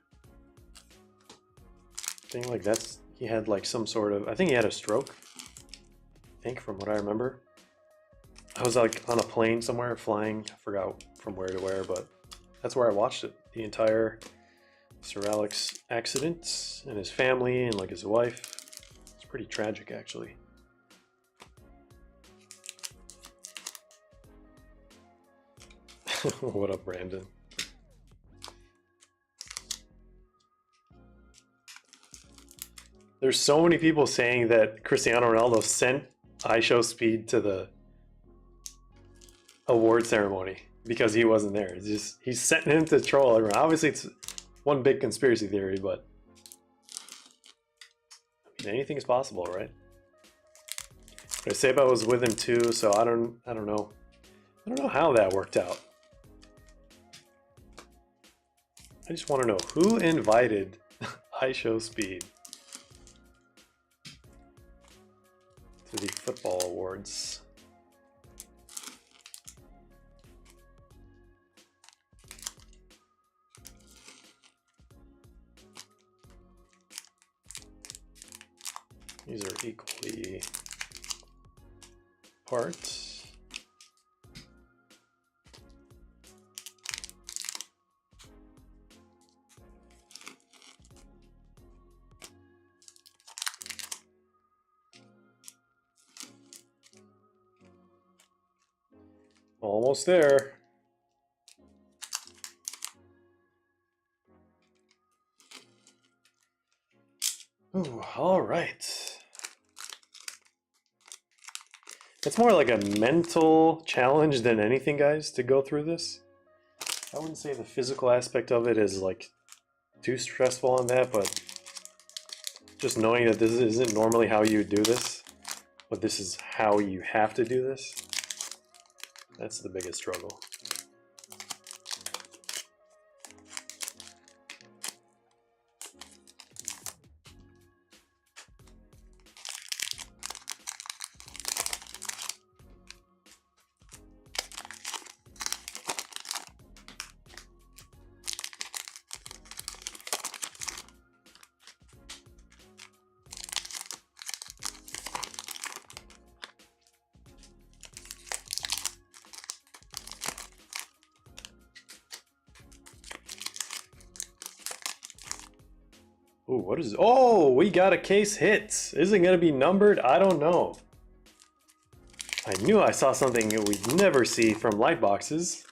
I think like that's, he had like some sort of, I think he had a stroke. I think from what I remember. I was like on a plane somewhere flying, I forgot from where to where, but that's where I watched it. The entire Sir Alex accident and his family and like his wife. It's pretty tragic actually. What up, Brandon? There's so many people saying that Cristiano Ronaldo sent iShowSpeed to the award ceremony because he wasn't there. It's just, he's sent him to troll everyone. Obviously, it's one big conspiracy theory, but I mean, anything is possible, right? But Seba was with him too, so I don't know. I don't know how that worked out. I just want to know who invited iShowSpeed to the football awards. These are equally parts. Almost there. Ooh, all right. It's more like a mental challenge than anything, guys, to go through this. I wouldn't say the physical aspect of it is like too stressful on that, but just knowing that this isn't normally how you do this, but this is how you have to do this. That's the biggest struggle. Ooh, what is... Oh, we got a case hit. Is it going to be numbered? I don't know. I knew I saw something that we'd never see from light boxes.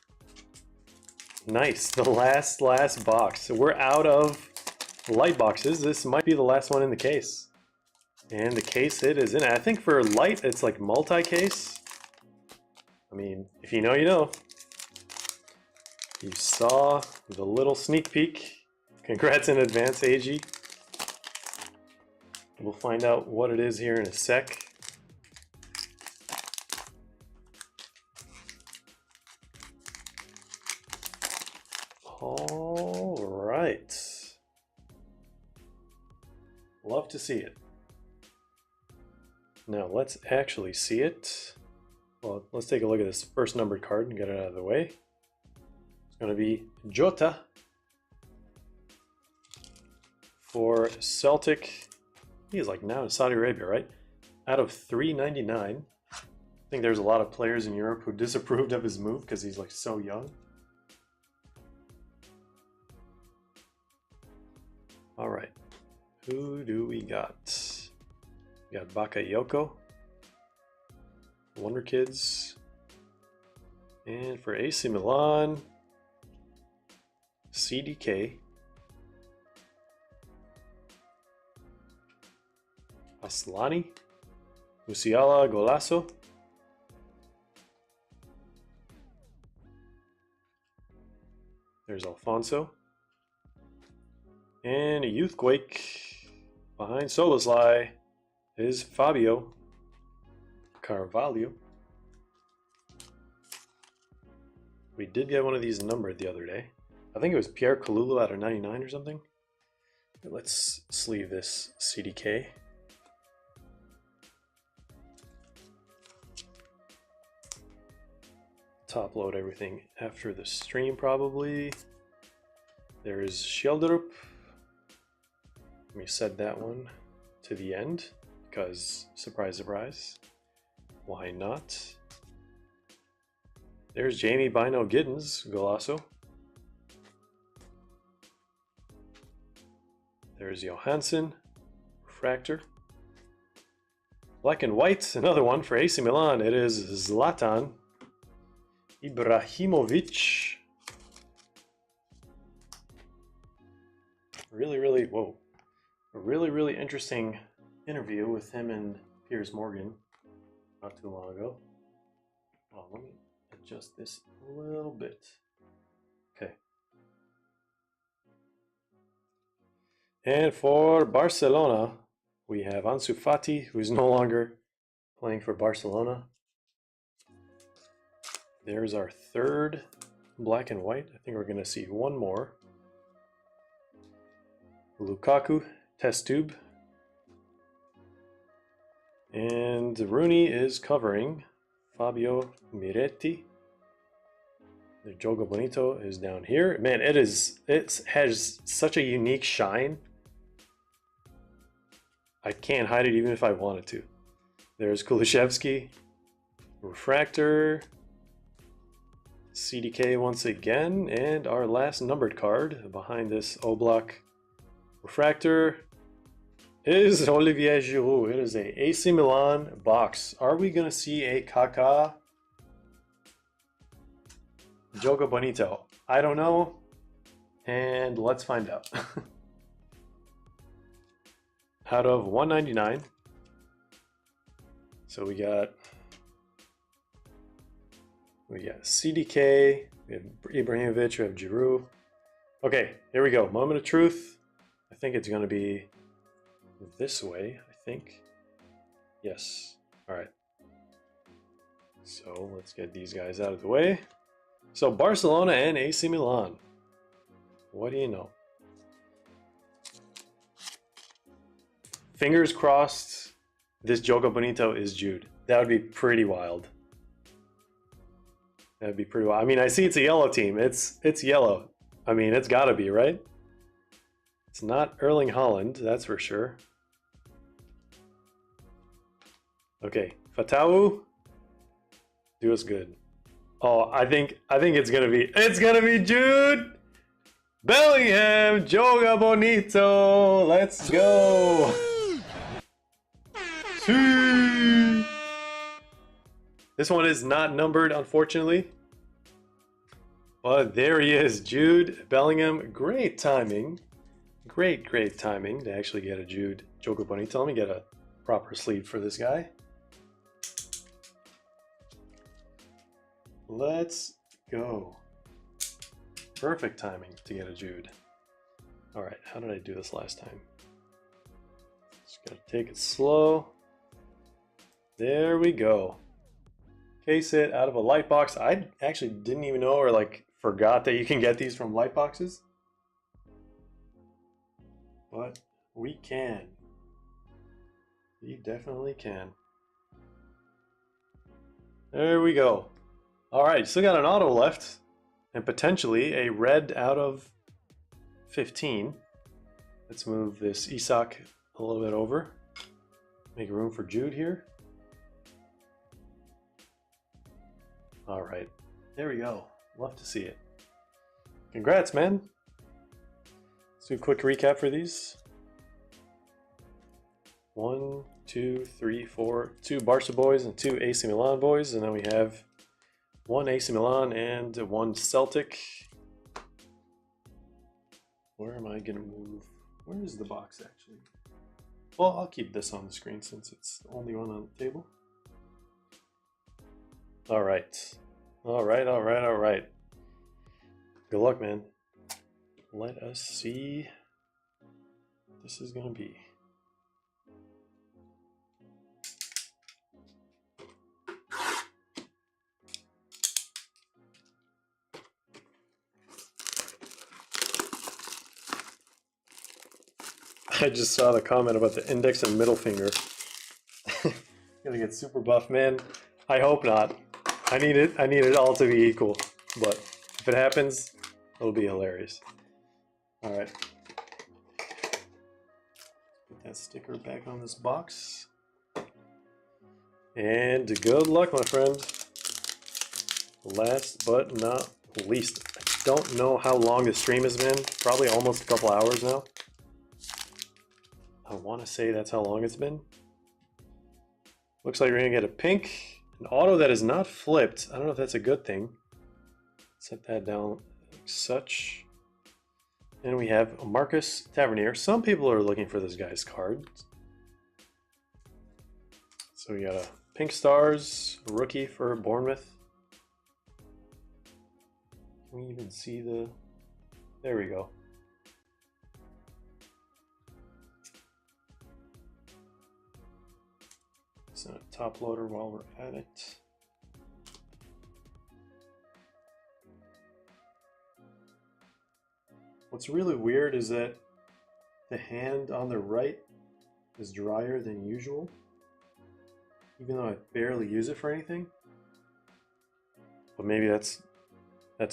Nice, the last box. So we're out of light boxes. This might be the last one in the case. And the case hit is in it. I think for light, it's like multi-case. I mean, if you know, you know. You saw the little sneak peek. Congrats in advance, AG. We'll find out what it is here in a sec. All right. Love to see it. Now let's actually see it. Well, let's take a look at this first numbered card and get it out of the way. It's going to be Jota for Celtic. He is like now in Saudi Arabia, right? Out of 399. I think there's a lot of players in Europe who disapproved of his move because he's like so young. All right, who do we got? We got Bakayoko, Wonder Kids, and for AC Milan, CDK, Aslani, Musiala, Golasso, there's Alfonso, and a Youthquake behind Szoboszlai is Fabio Carvalho. We did get one of these numbered the other day. I think it was Pierre Kalulu out of 99 or something. Let's sleeve this CDK. Top load everything after the stream probably. There's Sheldrup. Let me set that one to the end because surprise, surprise. Why not? There's Jamie Bino Giddens, Golasso. There's Johansson, Refractor. Black and white, another one for AC Milan. It is Zlatan Ibrahimovic. Really, whoa. A really interesting interview with him and Piers Morgan not too long ago. Oh, let me adjust this a little bit. Okay. And for Barcelona, we have Ansu Fati, who's no longer playing for Barcelona. There's our third black and white. I think we're going to see one more. Lukaku, test tube. And Rooney is covering Fabio Miretti. The Jogo Bonito is down here. Man, it has such a unique shine. I can't hide it even if I wanted to. There's Kulusevski, Refractor, CDK once again, and our last numbered card behind this Oblak Refractor is Olivier Giroud. It is a AC Milan box. Are we going to see a Kaká Jogo Bonito? I don't know, and let's find out. Out of 199. So we got CDK, we have Ibrahimovic, we have Giroud. Okay, here we go. Moment of truth. I think it's going to be this way, I think. Yes. All right. So let's get these guys out of the way. So Barcelona and AC Milan. What do you know? Fingers crossed this Jogo Bonito is Jude. That would be pretty wild. That'd be pretty wild. I mean, I see it's a yellow team. It's yellow. I mean, it's got to be, right? It's not Erling Haaland, that's for sure. Okay, Fatawu, do us good. Oh, I think it's gonna be Jude. Bellingham, joga bonito. Let's go. See. This one is not numbered, unfortunately. But there he is, Jude Bellingham. Great timing. Great timing to actually get a Jude Joga Bonito. Let me get a proper sleeve for this guy. Let's go. Perfect timing to get a Jude. All right, how did I do this last time? Just gotta take it slow. There we go. Case it out of a light box. I actually didn't even know or like forgot that you can get these from light boxes. But we can. We definitely can. There we go. All right, still got an auto left. And potentially a red out of 15. Let's move this Isak a little bit over. Make room for Jude here. All right, there we go. Love to see it. Congrats, man. Let's do a quick recap for these. 1, 2, 3, 4, 2 Barca boys and 2 AC Milan boys, and then we have 1 AC Milan and 1 Celtic. Where am I gonna move? Where is the box actually? Well, I'll keep this on the screen since it's the only one on the table. All right. All right. Good luck, man. Let us see what this is gonna be. I just saw the comment about the index and middle finger. Gonna get super buff, man. I hope not. I need it all to be equal. But if it happens, it'll be hilarious. All right. Put that sticker back on this box. And good luck, my friend. Last but not least, I don't know how long the stream has been. Probably almost a couple hours now. I want to say that's how long it's been. Looks like we're going to get a pink, an auto that is not flipped. I don't know if that's a good thing. Set that down like such. And we have a Marcus Tavernier. Some people are looking for this guy's card. So we got a Pink Stars rookie for Bournemouth. Can we even see the... There we go. A top loader while we're at it. What's really weird is that the hand on the right is drier than usual, even though I barely use it for anything. But maybe that's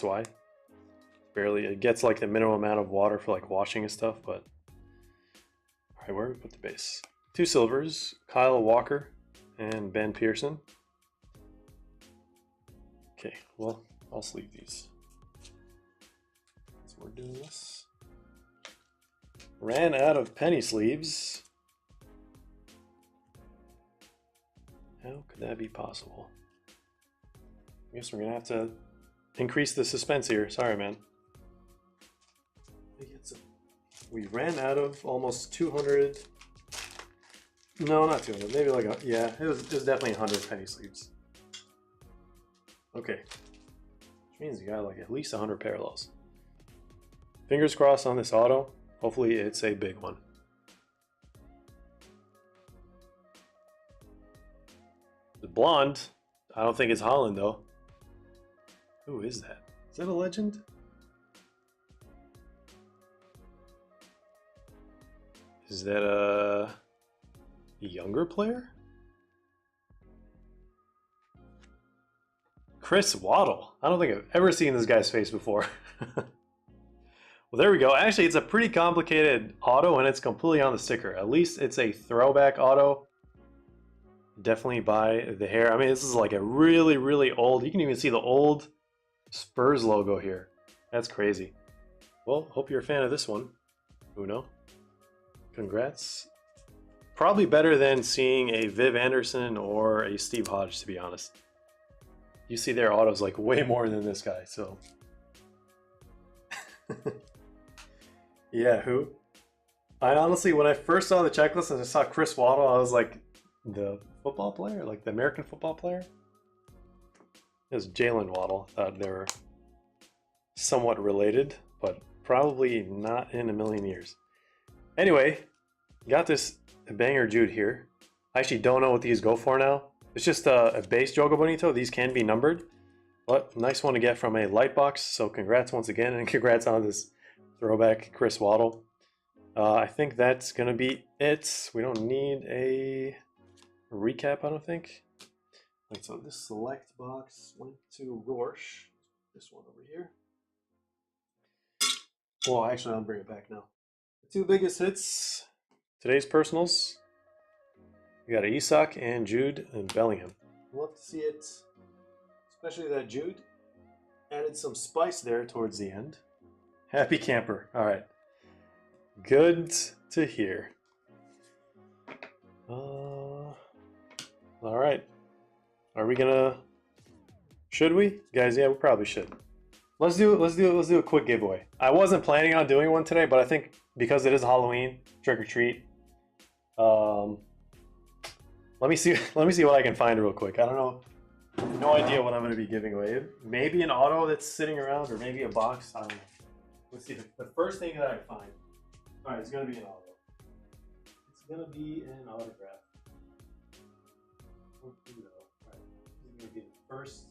why. Barely, it gets like the minimum amount of water for like washing and stuff. But all right, where do we put the base? 2 silvers, Kyle Walker and Ben Pearson. Okay, well, I'll sleeve these. So we're doing this. Ran out of penny sleeves. How could that be possible? I guess we're gonna have to increase the suspense here. Sorry, man. We ran out of almost 200. No, not 200. Maybe like a, yeah, it was definitely 100 penny sleeves. Okay, which means you got like at least 100 parallels. Fingers crossed on this auto. Hopefully it's a big one. The blonde, I don't think it's Holland though. Who is that? Is that a legend? Is that a younger player? Chris Waddle. I don't think I've ever seen this guy's face before. Well, there we go. Actually, it's a pretty complicated auto and it's completely on the sticker. At least it's a throwback auto. Definitely by the hair. I mean, this is like a really, really old. You can even see the old Spurs logo here. That's crazy. Well, hope you're a fan of this one, Uno. Congrats. Probably better than seeing a Viv Anderson or a Steve Hodge, to be honest. You see their autos like way more than this guy, so. Yeah, who? I honestly, when I first saw the checklist and I saw Chris Waddle, I was like, the football player? Like the American football player? It was Jalen Waddle. I thought they were somewhat related, but probably not in a million years. Anyway, got this banger Jude here. I actually don't know what these go for now. It's just a base Jogo Bonito. These can be numbered, but nice one to get from a Lite box. So congrats once again, and congrats on this throwback Chris Waddle. I think that's gonna be it. We don't need a recap, I don't think. Right, so this select box went to Rorsch. This one over here. Well, actually, I'll bring it back now. The two biggest hits, today's personals. We got Isak and Jude and Bellingham. Love to see it, especially that Jude added some spice there towards the end. Happy camper. All right. Good to hear. All right. Are we gonna? Should we, guys? Yeah, we probably should. Let's do a quick giveaway. I wasn't planning on doing one today, but I think because it is Halloween, trick or treat. Let me see what I can find real quick. I don't know. No idea what I'm going to be giving away. Maybe an auto that's sitting around, or maybe a box. I don't know. Let's see. The first thing that I find. All right, it's going to be an auto. It's going to be an autograph. All right, this is going to be the first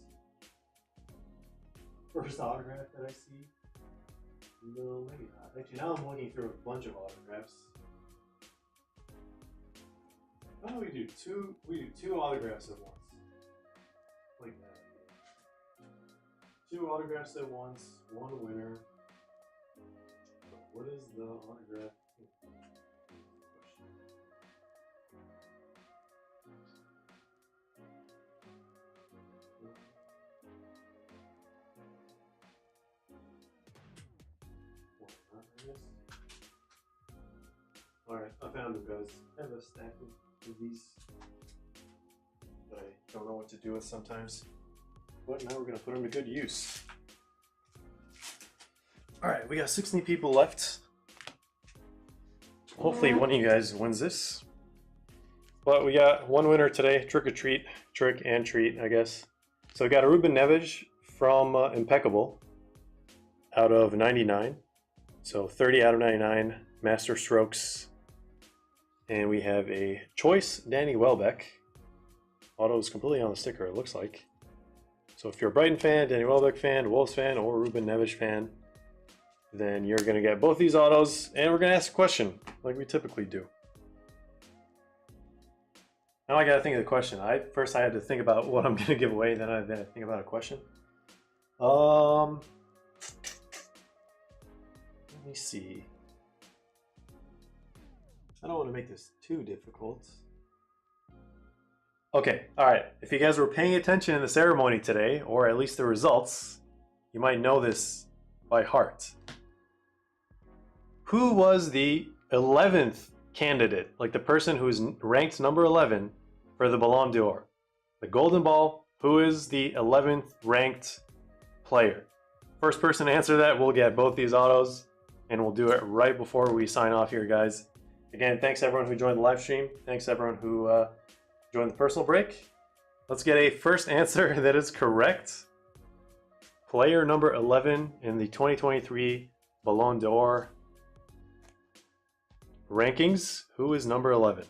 autograph that I see. No, maybe not. Actually, now I'm looking through a bunch of autographs. Why don't we do two autographs at once? Like that. Two autographs at once, one winner. What is the autograph? Alright, I found them, guys. I have a stack of these that I don't know what to do with sometimes. But now we're going to put them to good use. Alright, we got 16 people left. Hopefully one of you guys wins this. But we got one winner today, trick or treat, trick and treat, I guess. So we got a Ruben Neves from Impeccable out of 99. So 30 out of 99, master strokes. And we have a choice, Danny Welbeck. Auto is completely on the sticker, it looks like. So if you're a Brighton fan, Danny Welbeck fan, Wolves fan, or Ruben Neves fan, then you're going to get both these autos, and we're going to ask a question, like we typically do. Now I got to think of the question. First I had to think about what I'm going to give away, then I think about a question. Let me see. I don't want to make this too difficult. Okay, alright. If you guys were paying attention in the ceremony today, or at least the results, you might know this by heart. Who was the 11th candidate, like the person who's ranked number 11 for the Ballon d'Or? The Golden Ball, who is the 11th ranked player? First person to answer that will get both these autos, and we'll do it right before we sign off here, guys. Again, thanks everyone who joined the live stream. Thanks everyone who joined the personal break. Let's get a first answer that is correct. Player number 11 in the 2023 Ballon d'Or rankings. Who is number 11?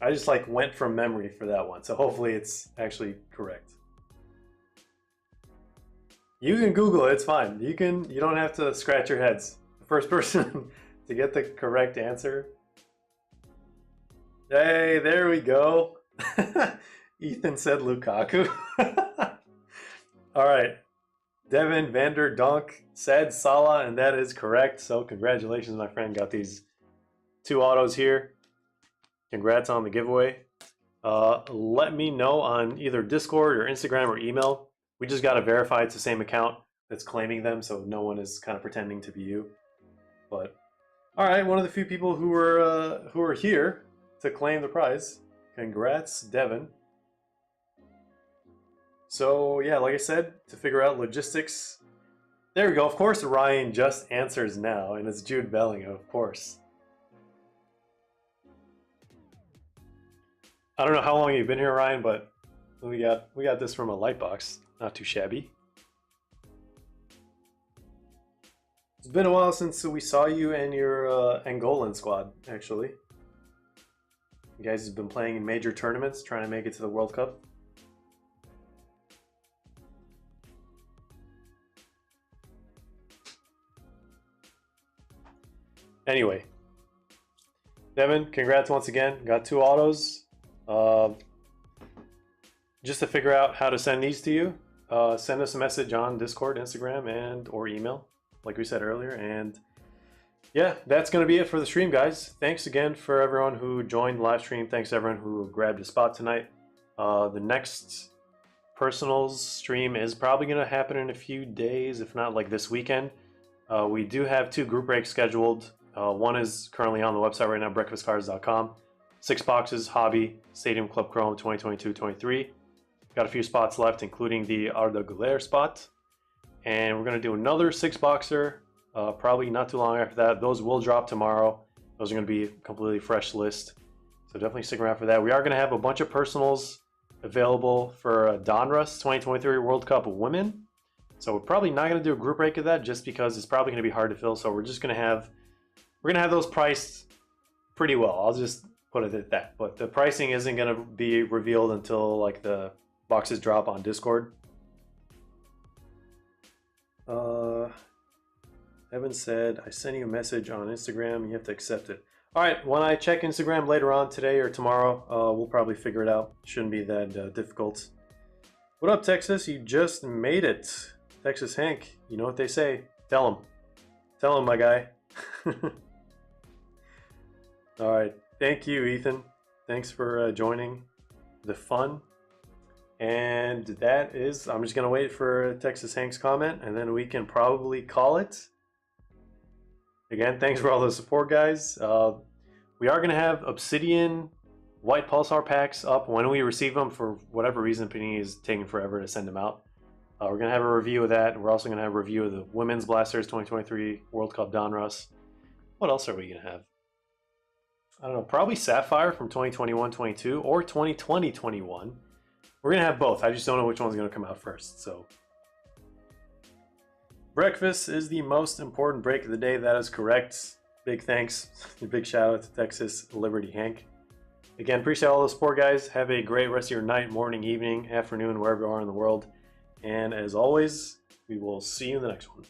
I just went from memory for that one, so hopefully it's actually correct. You can Google it, it's fine. You don't have to scratch your heads. The first person to get the correct answer. Hey, there we go. Ethan said Lukaku. All right. Devin Vander Donk said Salah, and that is correct. So congratulations, my friend. Got these two autos here. Congrats on the giveaway. Let me know on either Discord or Instagram or email. We just got to verify it's the same account. that's claiming them, so no one is kind of pretending to be you. But all right, one of the few people who are here to claim the prize. Congrats, Devin. So yeah, like I said, to figure out logistics. There we go. Of course, Ryan just answers now, and it's Jude Bellingham, of course. I don't know how long you've been here, Ryan, but we got this from a Lite box. Not too shabby. It's been a while since we saw you and your Angolan squad, actually. You guys have been playing in major tournaments, trying to make it to the World Cup. Anyway, Devin, congrats once again. Got 2 autos. Just to figure out how to send these to you, send us a message on Discord, Instagram, and or email, like we said earlier. And yeah, that's going to be it for the stream, guys. Thanks again for everyone who joined the live stream. Thanks to everyone who grabbed a spot tonight. The next personals stream is probably going to happen in a few days, if not like this weekend. We do have 2 group breaks scheduled. One is currently on the website right now, breakfastcards.com. 6 boxes, Hobby, Stadium Club Chrome 2022-23. Got a few spots left, including the Arda Güler spot. And we're going to do another 6-boxer, probably not too long after that. Those will drop tomorrow. Those are going to be a completely fresh list. So definitely stick around for that. We are going to have a bunch of personals available for Donruss 2023 World Cup Women. So we're probably not going to do a group break of that just because it's probably going to be hard to fill. So we're just going to have, those priced pretty well. I'll just put it at that. But the pricing isn't going to be revealed until like the boxes drop on Discord. Evan said, I sent you a message on Instagram. You have to accept it. All right, when I check Instagram later on today or tomorrow, we'll probably figure it out. Shouldn't be that difficult. What up, Texas? You just made it. Texas Hank, you know what they say. Tell him. Tell him, my guy. All right. Thank you, Ethan. Thanks for joining the fun. And that is, I'm just going to wait for Texas Hank's comment, and then we can probably call it. Again, thanks for all the support, guys. We are going to have Obsidian White Pulsar packs up when we receive them. For whatever reason, Panini is taking forever to send them out. We're going to have a review of that. We're also going to have a review of the Women's Blasters 2023 World Cup Donruss. What else are we going to have? I don't know, probably Sapphire from 2021-22 or 2020-21. We're going to have both. I just don't know which one's going to come out first. So, breakfast is the most important break of the day. That is correct. Big thanks. Big shout out to Texas Liberty Hank. Again, appreciate all the support, guys. Have a great rest of your night, morning, evening, afternoon, wherever you are in the world. And as always, we will see you in the next one.